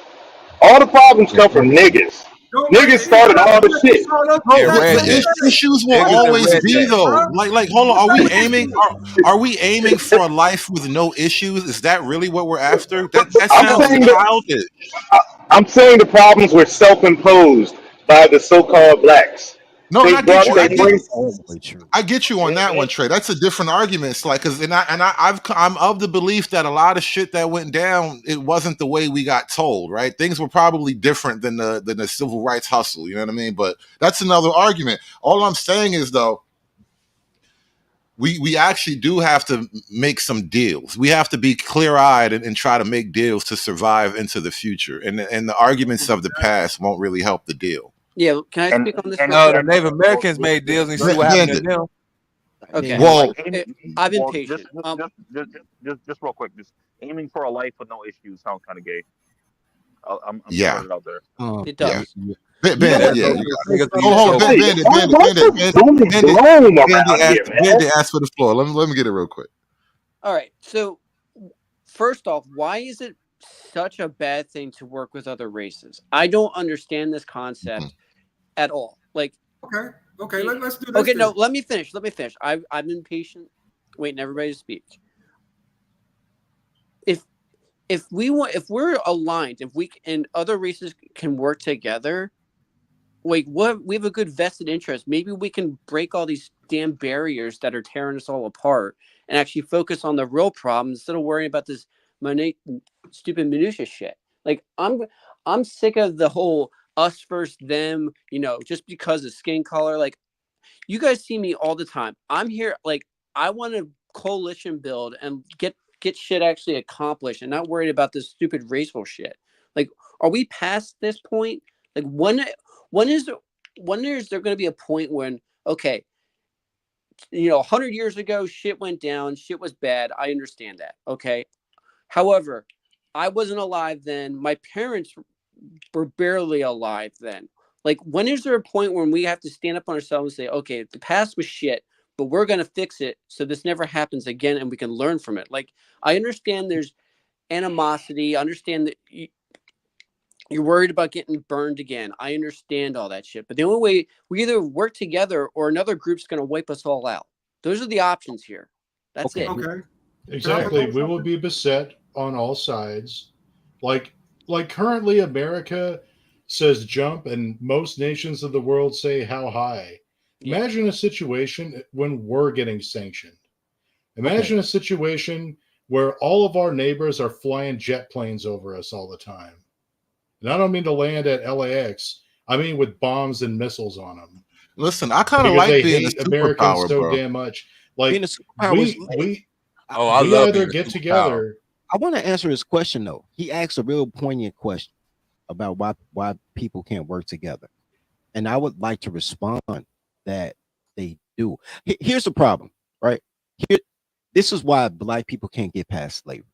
S2: All the problems come from niggas. Niggas started all the shit.
S1: The issues will always be though. Like, hold on. Are we aiming for a life with no issues? Is that really what we're after? That sounds childish.
S2: I'm saying the problems were self-imposed by the so-called blacks.
S1: No, I get you on that one, Trey. That's a different argument. It's like, because I'm of the belief that a lot of shit that went down, it wasn't the way we got told, right? Things were probably different than the civil rights hustle. You know what I mean? But that's another argument. All I'm saying is though, we actually do have to make some deals. We have to be clear-eyed and try to make deals to survive into the future. And the arguments of the past won't really help the deal.
S3: Yeah, can I speak on this?
S5: The Native Americans made deals and see what happened to them.
S3: Okay.
S1: Well,
S3: I've been
S14: Well,
S3: patient.
S14: just real quick, just aiming for a life with no issues sounds kind of gay. I'm
S1: Yeah.
S14: throwing it out there.
S3: It does.
S1: Bandit, yeah. Hold on, Bandit asked for the floor. Let me get it real quick.
S3: All right. So, first off, why is it such a bad thing to work with other races? I don't understand this concept at all. Like,
S13: okay, let's do this.
S3: okay, no, let me finish. I've been patient, waiting everybody to speak. If we're aligned, if we and other races can work together, like we have a good vested interest. Maybe we can break all these damn barriers that are tearing us all apart and actually focus on the real problems instead of worrying about this stupid minutia shit. Like I'm sick of the whole us versus them, just because of skin color. Like, you guys see me all the time. I'm here, like, I want to coalition build and get shit actually accomplished and not worried about this stupid racial shit. Like, are we past this point? Like, when is there going to be a point when, okay, 100 years ago, shit went down, shit was bad. I understand that. Okay. However, I wasn't alive then. My parents were barely alive then. Like, when is there a point when we have to stand up on ourselves and say, okay, the past was shit, but we're going to fix it so this never happens again and we can learn from it? Like, I understand there's animosity. I understand that you're worried about getting burned again. I understand all that shit. But the only way, we either work together or another group's going to wipe us all out. Those are the options here. That's it.
S13: Okay.
S10: Exactly. We will be beset on all sides. Like currently America says jump and most nations of the world say how high. Imagine a situation when we're getting sanctioned. Imagine a situation where all of our neighbors are flying jet planes over us all the time. And I don't mean to land at LAX. I mean with bombs and missiles on them.
S1: Listen, I kind of like being a
S10: Americans
S1: superpower,
S10: so
S1: bro.
S10: damn much. Like,
S7: Being a superpower
S10: we
S7: love
S10: either
S7: being a
S10: get
S7: superpower.
S10: together.
S7: I want to answer his question though. He asked a real poignant question about why people can't work together, and I would like to respond that they do. Here's the problem, right? This is why Black people can't get past slavery,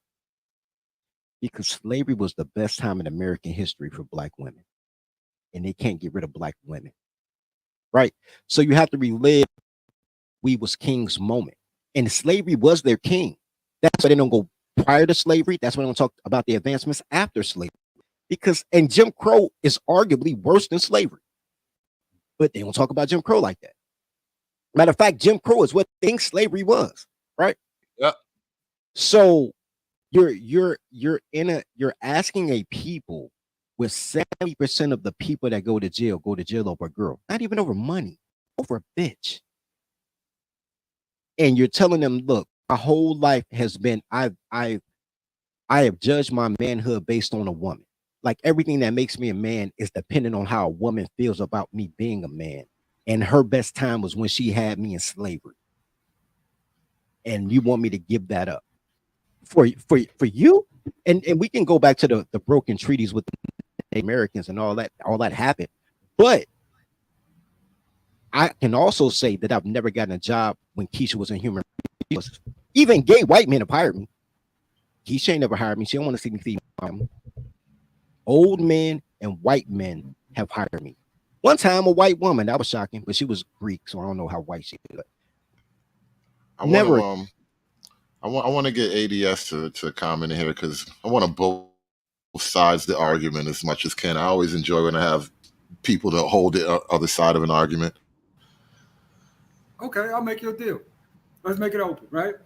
S7: because slavery was the best time in American history for Black women, and they can't get rid of Black women, right? So you have to relive we was king's moment, and slavery was their king. That's why they don't go prior to slavery. That's why they don't talk about the advancements after slavery, and Jim Crow is arguably worse than slavery, but they don't talk about Jim Crow like that. Matter of fact, Jim Crow is what they think slavery was, right?
S5: Yeah.
S7: So you're asking a people with 70% of the people that go to jail over a girl, not even over money, over a bitch. And you're telling them, look, my whole life has been I have judged my manhood based on a woman. Like, everything that makes me a man is dependent on how a woman feels about me being a man. And her best time was when she had me in slavery. And you want me to give that up for you? And we can go back to the broken treaties with the Americans and all that happened. But I can also say that I've never gotten a job when Keisha was in human resources. Even gay white men have hired me. Keisha ain't never hired me. She don't want to see me feed my mom. Old men and white men have hired me. One time, a white woman, that was shocking, but she was Greek, so I don't know how white she is.
S1: I want to get ADS to comment in here because I want to both sides the argument as much as can. I always enjoy when I have people to hold the other side of an argument.
S13: Okay, I'll make you a deal. Let's make it open, right?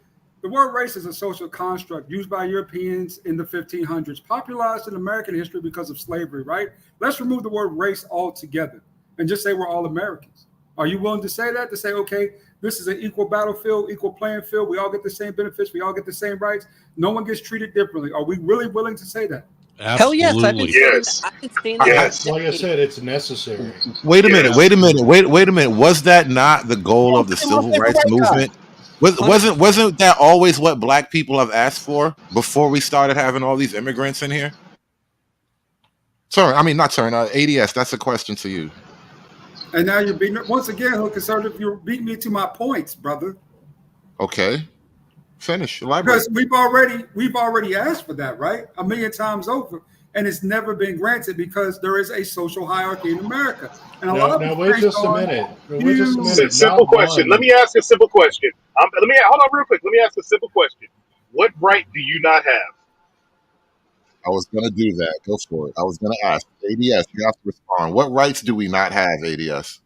S13: The word race is a social construct used by Europeans in the 1500s, popularized in American history because of slavery, right? Let's remove the word race altogether and just say we're all Americans. Are you willing to say that? To say, okay, this is an equal battlefield, equal playing field. We all get the same benefits. We all get the same rights. No one gets treated differently. Are we really willing to say that?
S10: Absolutely.
S3: Hell yes. I've been saying that.
S10: Yes. Like I said, it's necessary.
S1: Wait a minute. Was that not the goal of the civil rights movement? Wasn't that always what black people have asked for before we started having all these immigrants in here? Sorry, I mean not sorry. ADS. That's a question to you.
S13: And now you're beating once again, Hood Conservative. You're beating me to my points, brother.
S1: Okay, finish. Elaborate.
S13: Because we've already asked for that, right? 1,000,000 times over, and it's never been granted because there is a social hierarchy in America. And
S10: now wait just a minute. Wait just a minute.
S2: Simple question. Let me ask a simple question. Hold on real quick. Let me ask a simple question. What right do you not have?
S1: I was gonna do that. Go for it. I was gonna ask ADS. You have to respond. What rights do we not have, ADS?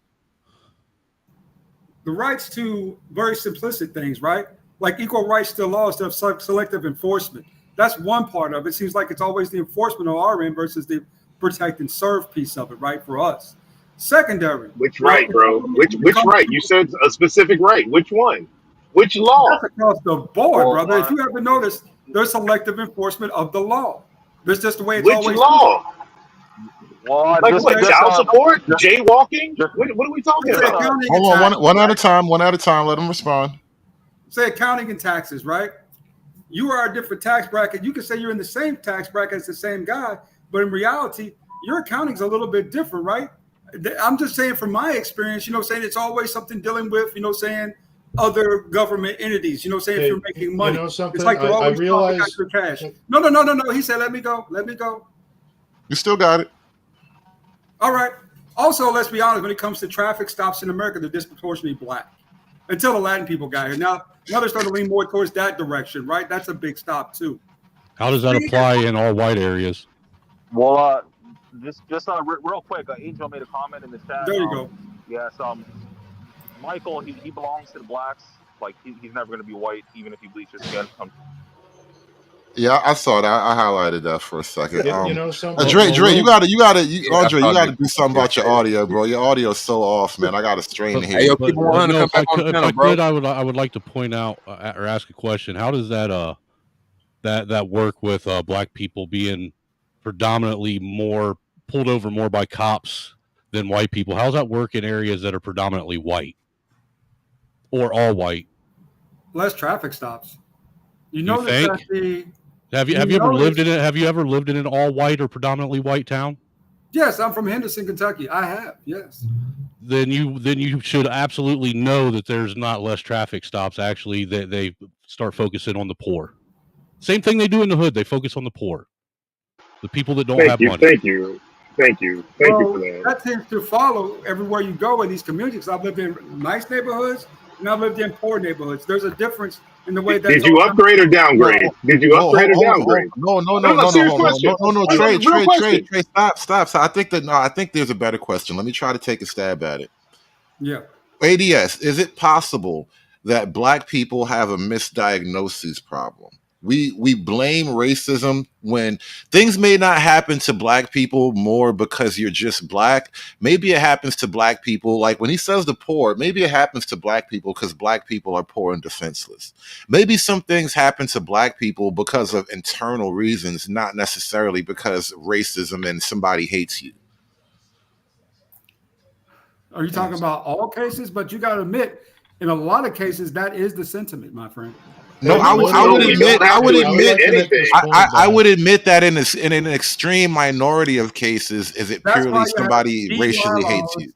S13: The rights to very simplistic things, right? Like equal rights to laws to have selective enforcement. That's one part of it. It seems like it's always the enforcement on our end versus the protect and serve piece of it, right? For us. Secondary.
S2: Which right, bro? Which right? You said a specific right. Which one? Which law?
S13: That's across the board, brother. If you ever notice, there's selective enforcement of the law. That's just the way it's always.
S2: Which law?
S14: Well,
S2: like what? Child support? Jaywalking? What are we talking about?
S1: Hold on, one at a time. One at a time. Let them respond.
S13: Say accounting and taxes, right? You are a different tax bracket. You can say you're in the same tax bracket as the same guy, but in reality, your accounting's a little bit different, right? I'm just saying from my experience, saying it's always something dealing with, saying other government entities, saying if you're making money.
S10: You know something?
S13: It's like they're always
S10: realize
S13: talking about your cash. No. He said, let me go.
S1: You still got it.
S13: All right. Also, let's be honest, when it comes to traffic stops in America, they're disproportionately black. Until the Latin people got here. Now they're starting to lean more towards that direction, right? That's a big stop too.
S15: How does that apply in all white areas?
S14: Well, just real quick, Angel made a comment in the chat.
S13: There you go.
S14: Yes, Michael, he belongs to the blacks. Like he's never going to be white, even if he bleaches skin.
S1: Yeah, I saw that. I highlighted that for a second.
S10: You know something?
S1: Dre, you gotta do something about your audio, bro. Your audio's so off, man. I got a strain here.
S15: Hey, yo, people want to come back on the channel, bro. I would like to point out or ask a question. How does that that work with black people being predominantly more pulled over more by cops than white people? How does that work in areas that are predominantly white or all white?
S13: Less traffic stops. You know that
S15: Have you ever lived in it? Have you ever lived in an all white or predominantly white town?
S13: Yes, I'm from Henderson, Kentucky. I have, yes.
S15: Then you should absolutely know that there's not less traffic stops. Actually, they start focusing on the poor. Same thing they do in the hood. They focus on the poor, the people that don't have money.
S2: Thank you for that.
S13: That tends to follow everywhere you go in these communities. I've lived in nice neighborhoods and I've lived in poor neighborhoods. There's a difference in the way that.
S2: Did you upgrade or downgrade? Did you upgrade or downgrade?
S1: No. Trey, stop. I think there's a better question. Let me try to take a stab at it.
S13: Yeah.
S1: ADS, is it possible that black people have a misdiagnosis problem? We blame racism when things may not happen to black people more because you're just black. Maybe it happens to black people, like when he says the poor, maybe it happens to black people because black people are poor and defenseless. Maybe some things happen to black people because of internal reasons, not necessarily because racism and somebody hates you.
S13: Are you talking about all cases? But you got to admit, in a lot of cases, that is the sentiment, my friend.
S1: No, I would admit that in an extreme minority of cases, is it purely somebody racially hates you?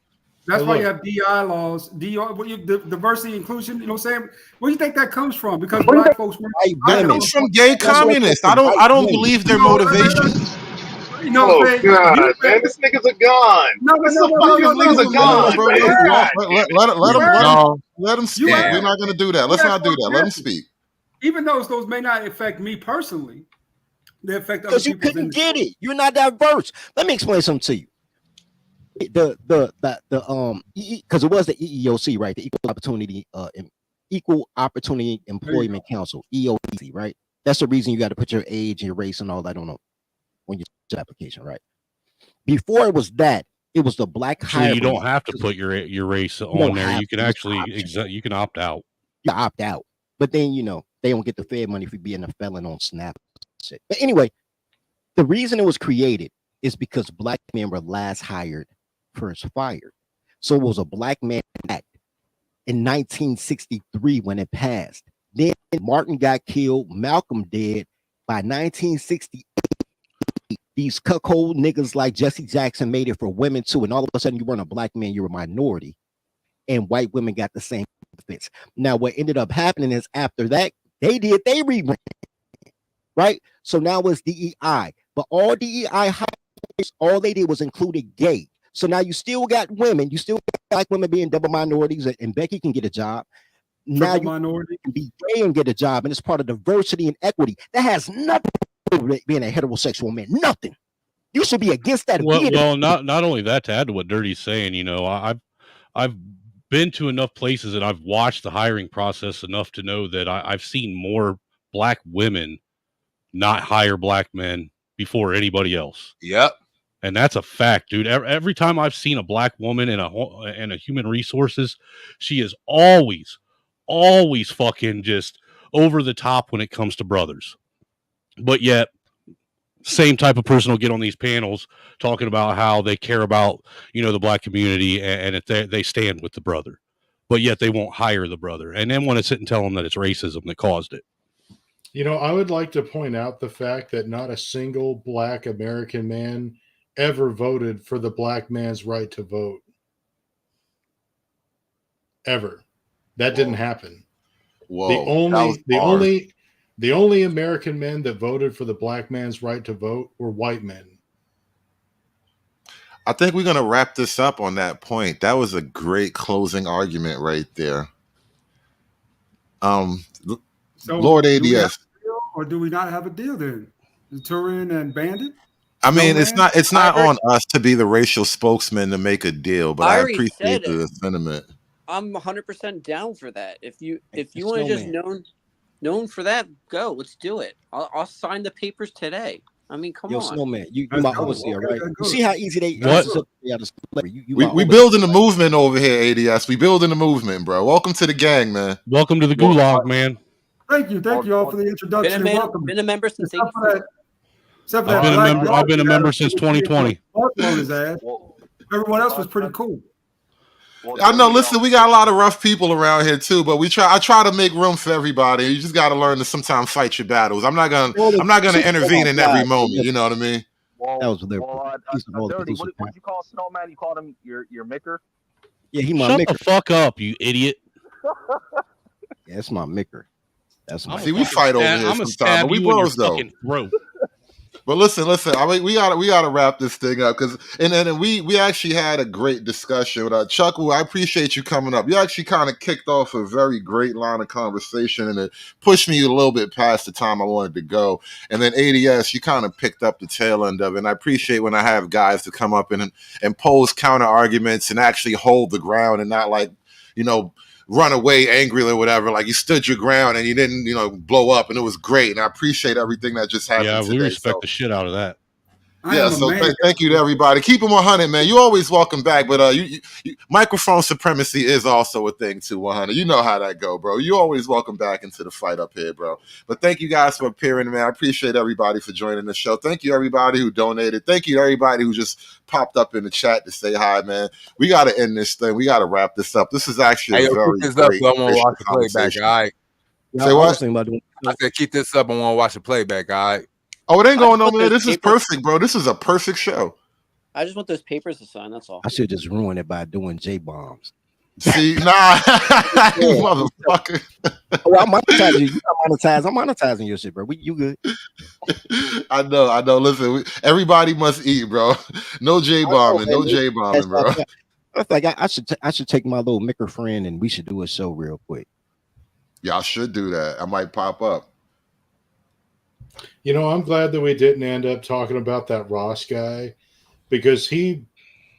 S13: That's why you have DI laws, diversity, inclusion. You know what I'm saying? Where do you think that comes from? Because black folks,
S1: it comes from gay communists. I don't believe their motivation.
S2: You know what I'm saying? God, man, this nigga's a gun. Nigga's a gun, bro.
S1: Let him speak. We're not going to do that. Let's not do that. Let him speak.
S13: Even though those may not affect me personally, they affect other
S7: because you couldn't get it. You're not diverse. Let me explain something to you. Because it was the EEOC, right? The Equal Opportunity Employment Council, EOC, right? That's the reason you got to put your age and your race and all that on your application, right? Before it was that, it was the black hybrid.
S15: So you don't have to put your race on there. You can actually you can opt out.
S7: You opt out, but then they don't get the Fed money for being a felon on SNAP. But anyway, the reason it was created is because black men were last hired, first fired. So it was a black man act. in 1963 when it passed. Then Martin got killed, Malcolm dead. By 1968, these cuckold niggas like Jesse Jackson made it for women too. And all of a sudden, you weren't a black man, you're a minority. And white women got the same benefits. Now, what ended up happening is after that, they rebrand, right? So now it's DEI. But all DEI hires, all they did was included gay. So now you still got women, you still got black women being double minorities, and Becky can get a job. Now you minority can be gay and get a job, and it's part of diversity and equity. That has nothing to do with being a heterosexual man. Nothing. You should be against that.
S15: Well, not only that, to add to what Dirty's saying, you know, I've been to enough places and I've watched the hiring process enough to know that I've seen more black women not hire black men before anybody else.
S5: Yep.
S15: And that's a fact, dude. Every time I've seen a black woman in a human resources, she is always fucking just over the top when it comes to brothers. But yet, same type of person will get on these panels talking about how they care about, you know, the black community and they stand with the brother, but yet they won't hire the brother. And then want to sit and tell them that it's racism that caused it.
S10: You know, I would like to point out the fact that not a single black American man ever voted for the black man's right to vote. Ever. That didn't happen.
S1: Whoa,
S10: the only American men that voted for the black man's right to vote were white men.
S1: I think we're going to wrap this up on that point. That was a great closing argument right there.
S13: So
S1: Lord
S13: do we have
S1: ADS.
S13: a deal, or do we not have a deal then? Turin and Bandit?
S1: I mean, it's
S13: man?
S1: not on us to be the racial spokesman to make a deal, but I
S3: already
S1: appreciate
S3: said
S1: the sentiment.
S3: I'm 100% down for that. If you want to
S7: Snowman.
S3: just known for that, go. Let's do it. I'll sign the papers today. I mean, come
S7: Yo,
S3: on.
S7: Snowman, you my overseer, right? You see how easy they
S15: What?
S1: We building the movement over here, ADS. We building the movement, bro. Welcome to the gang, man.
S15: Welcome to the gulag, man.
S13: Thank you all for the introduction. Welcome.
S3: Been a member since
S13: Except for that- except for that
S15: I've been a
S13: black
S15: member.
S13: dog
S15: I've been a
S13: that
S15: member
S13: had
S15: since
S13: a
S15: 2020.
S13: on his ass. Everyone else was pretty cool.
S1: I know. Listen, we got a lot of rough people around here too, but I try to make room for everybody. You just got to learn to sometimes fight your battles. I'm not gonna intervene in every moment. You know what I mean?
S14: Well,
S7: That was their
S14: Dirty, what'd you call Snowman? You called him your micker?
S7: Yeah, he my
S15: Shut
S7: micker.
S15: the fuck up, you idiot.
S7: Yeah, that's my micker. That's my
S1: See, we fight over here
S15: I'm gonna
S1: sometimes,
S15: stab
S1: but we
S15: you in your
S1: bros though.
S15: fucking throat.
S1: But listen. I mean, we gotta wrap this thing up because and we actually had a great discussion with Chuck. I appreciate you coming up. You actually kind of kicked off a very great line of conversation, and it pushed me a little bit past the time I wanted to go. And then ADS, you kind of picked up the tail end of it. And I appreciate when I have guys to come up and pose counter arguments and actually hold the ground and not like, you know, run away angrily or whatever. Like you stood your ground and you didn't, you know, blow up, and it was great. And I appreciate everything that just happened.
S15: Yeah, we
S1: today.
S15: respect the shit out of that.
S1: Yeah, so thank you to everybody. Keep them 100, man. You always welcome back, but you microphone supremacy is also a thing too. 100. You know how that go, bro. You always welcome back into the fight up here, bro. But thank you guys for appearing, man. I appreciate everybody for joining the show. Thank you everybody who donated. Thank you to everybody who just popped up in the chat to say hi, man. We got to end this thing. We got to wrap this up. This is actually a very great
S5: I want to watch the playback. All right.
S1: Say what?
S5: I said keep this up. I want to watch the playback. All right.
S1: Oh, it ain't going nowhere. This is perfect, bro. This is a perfect show.
S3: I just want those papers to sign. That's all.
S7: I should just ruin it by doing J bombs.
S1: See, nah, you motherfucker.
S7: Oh, I'm monetizing you. I'm monetizing your shit, bro. You good?
S1: I know. Listen, everybody must eat, bro. No J bombing, no J bombing, bro.
S7: I think I should take my little micker friend and we should do a show real quick.
S1: Y'all should do that. I might pop up.
S10: You know, I'm glad that we didn't end up talking about that Ross guy because he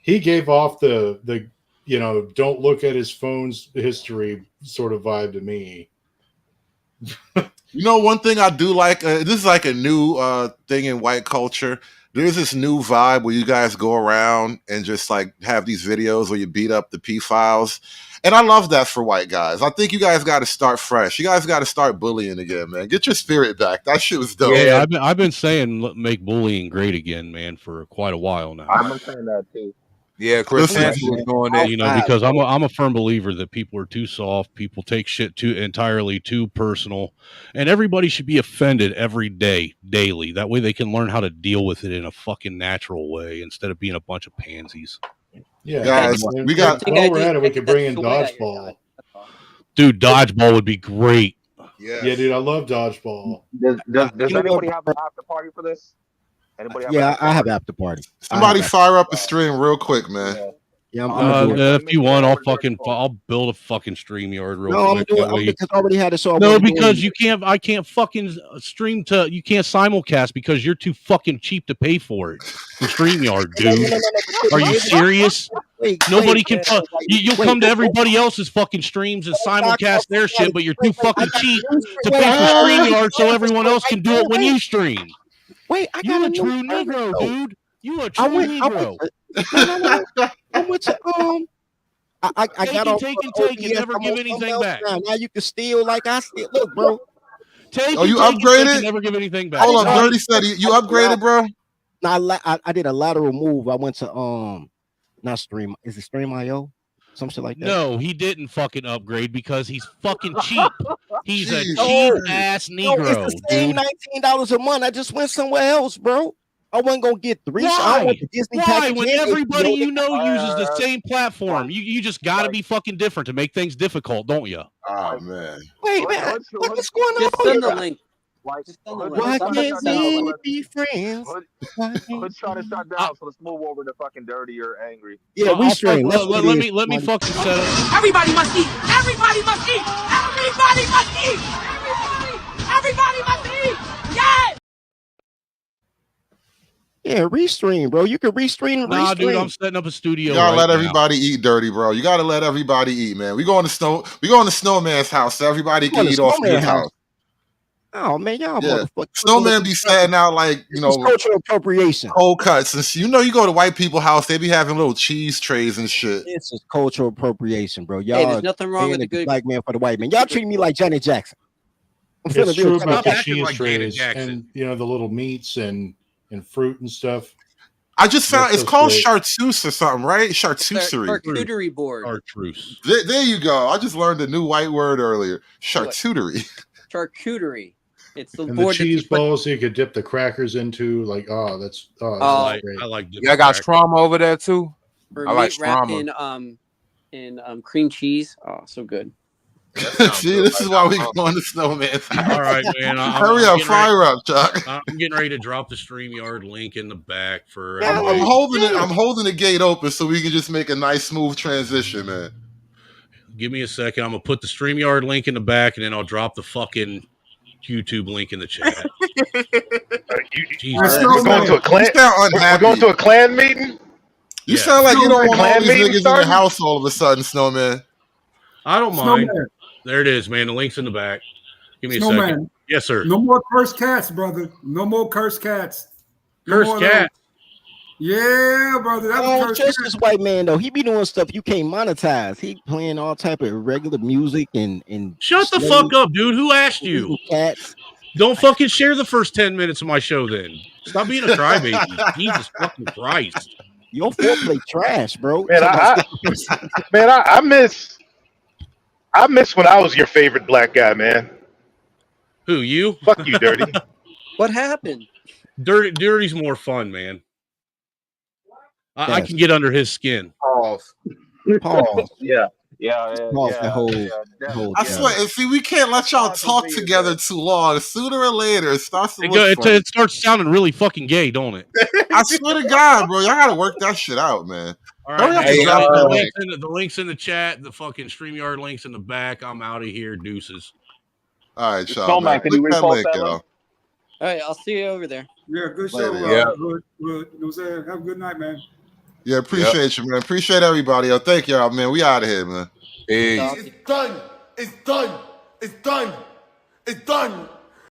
S10: gave off the you know, don't look at his phone's history sort of vibe to me.
S1: You know, one thing I do like, this is like a new thing in white culture. There's this new vibe where you guys go around and just like have these videos where you beat up the P-files. And I love that for white guys. I think you guys got to start fresh. You guys got to start bullying again, man. Get your spirit back. That shit was dope.
S15: Yeah, I've been saying make bullying great again, man, for quite a while now.
S14: I've been saying that too.
S5: Yeah, Chris
S1: Listen,
S5: Hansen was doing it.
S15: You know, because I'm a firm believer that people are too soft. People take shit too entirely too personal, and everybody should be offended every day, daily. That way, they can learn how to deal with it in a fucking natural way instead of being a bunch of pansies.
S10: Yeah,
S1: guys, we got.
S10: While we're at it, we could bring in dodgeball.
S15: Dude, dodgeball would be great.
S1: Yes.
S10: Yeah, dude, I love dodgeball.
S14: Does anybody have an after party for this? Anybody have
S7: Yeah, I have after party.
S1: Somebody fire up the stream real quick, man.
S7: Yeah, I'm gonna do it.
S15: If you want, I'll build a fucking StreamYard real
S7: No, I'm
S15: quick.
S7: doing
S15: That way-
S7: because I already had it. So I
S15: No,
S7: wasn't doing
S15: because
S7: it.
S15: you can't. I can't fucking stream to. You can't simulcast because you're too fucking cheap to pay for it. From StreamYard, dude. Are you serious? Nobody can. You'll come to everybody else's fucking streams and simulcast their shit, but you're too fucking cheap to pay for StreamYard so everyone else can do it when you stream.
S7: Wait, I
S15: You
S7: got
S15: a true Negro, dude. You a true
S7: I
S15: Negro.
S7: went to I got off
S15: take and
S7: of
S15: take and
S7: OBS.
S15: never
S7: I'm
S15: give
S7: on
S15: anything
S7: something
S15: back.
S7: else Now you can steal like I steal. Look, bro.
S15: Take
S1: Oh, you
S15: and take
S1: upgraded?
S15: and never give anything back.
S1: Hold on, Dirty said you upgraded, bro.
S7: No, I did a lateral move. I went to not Stream. Is it Stream.io? Some shit like that.
S15: No, he didn't fucking upgrade because he's fucking cheap. He's a
S1: Jeez.
S15: cheap ass
S7: No,
S15: Negro,
S7: it's the same
S15: dude.
S7: $19 a month. I just went somewhere else, bro. I wasn't gonna get three. I
S15: Why?
S7: went to Disney
S15: Why?
S7: package
S15: When
S7: and
S15: everybody
S7: HBO.
S15: you know uses the same platform, you just got to be fucking different to make things difficult, don't you?
S1: Oh man.
S7: Wait, man, what's going on?
S3: Just send the
S7: here?
S3: link.
S14: Like,
S3: Just send the link.
S7: Why
S3: Somebody
S7: can't
S3: send the
S7: we
S3: link.
S7: be friends?
S14: Let's try to shut down. So let's move over to fucking dirty or angry.
S7: Yeah, we stream. That's what it is.
S15: Let me fucking set up.
S16: Everybody must eat. Everybody must eat. Everybody must eat. Everybody must eat. Yes.
S7: Yeah, restream, bro. You can restream and
S15: Nah,
S7: restream.
S15: dude, I'm setting up a studio.
S1: You gotta
S15: right
S1: let
S15: now.
S1: everybody eat, Dirty, bro. You gotta let everybody eat, man. We going to Snowman's house so everybody can
S7: Going to
S1: eat off
S7: Snowman
S1: his house.
S7: Oh man, y'all
S1: Yeah.
S7: motherfuckers.
S1: Snowman be setting out like
S7: It's cultural appropriation.
S1: cold cuts and shit. You know, you go to white people house, they be having little cheese trays and shit.
S7: This is cultural appropriation, bro. Y'all
S3: Hey, there's nothing wrong with
S7: paying
S3: the good.
S7: black man for the white man. Y'all treat me like Janet Jackson. I'm feeling
S10: It's
S7: real
S10: true
S7: Janet
S10: about the
S7: Jackson.
S10: cheese
S15: like Janet
S10: trays
S15: Jackson.
S10: and you know the little meats and fruit and stuff.
S1: I just found
S10: That's
S1: it's
S10: so
S1: called
S10: great.
S1: chartreuse or something, right? Charcuterie.
S3: Charcuterie board.
S15: Chartreuse.
S1: There you go. I just learned a new white word earlier. Charcuterie.
S3: Charcuterie. It's the
S10: And the
S3: board that you
S10: cheese
S3: put.
S10: balls you could dip the crackers into. Like, that's
S3: Oh.
S10: great.
S15: I like.
S5: Yeah, I got trauma over there too.
S3: Or
S5: I like
S3: meat wrapped
S5: shawarma.
S3: in cream cheese. Oh, so good.
S1: See, this is why we going to Snowman's house.
S15: All right, man.
S1: Hurry up, fire up, Chuck.
S15: I'm getting ready to drop the StreamYard link in the back for.
S1: I'm holding the gate open so we can just make a nice smooth transition, man.
S15: Give me a second. I'm gonna put the StreamYard link in the back, and then I'll drop the fucking YouTube link in the chat. Jesus.
S2: We're going to a clan.
S1: You sound
S2: We're
S1: unhappy.
S2: going to a clan meeting.
S1: You
S15: Yeah.
S1: sound like you don't want all
S2: Clan
S1: these
S2: meeting
S1: niggas in your
S2: started?
S1: house all of a sudden, Snowman.
S15: I don't mind.
S13: Snowman.
S15: There it is, man. The link's in the back. Give me a
S13: Snowman.
S15: second. Yes, sir.
S13: No more cursed cats, brother. No more cursed cats. No
S15: Cursed
S13: more of those.
S15: cat.
S13: Yeah, brother. That's
S7: I
S13: a
S7: don't
S13: cursed
S7: trust
S13: cat.
S7: this white man though. He be doing stuff you can't monetize. He playing all type of regular music and
S15: Shut the fuck up, dude. Who asked you?
S7: Cats.
S15: Don't fucking share the first 10 minutes of my show then. Stop being a crybaby. Jesus fucking Christ.
S7: Your foreplay trash, bro.
S2: Man, I miss when I was your favorite black guy, man.
S15: Who, you?
S2: Fuck you, Dirty.
S3: What happened?
S15: Dirty's more fun, man. I can get under his skin.
S1: Pause.
S7: Pause.
S14: Yeah.
S7: Pause the whole
S1: I swear, and see, we can't let y'all talk together too long. Sooner or later, it starts to look funny.
S15: It starts sounding really fucking gay, don't it?
S1: I swear to God, bro, y'all gotta work that shit out, man.
S15: All
S1: Hurry
S15: right,
S1: up
S15: man.
S1: and drop that link.
S15: The link's in the chat. The fucking StreamYard link's in the back. I'm out of here. Deuces.
S1: All right, y'all.
S14: Snowman,
S1: Man.
S14: can you
S1: Click that
S14: repost
S1: link,
S14: that
S1: y'all.
S14: link?
S3: All right, I'll see you over there.
S13: Yeah, good show.
S1: Later,
S5: yeah.
S13: Good. You know what I'm saying? Have a good night, man.
S1: Yeah, appreciate you, man. Appreciate everybody. Yo, thank y'all, man. We out of here, man.
S5: Hey.
S16: It's done. It's done. It's done. It's done.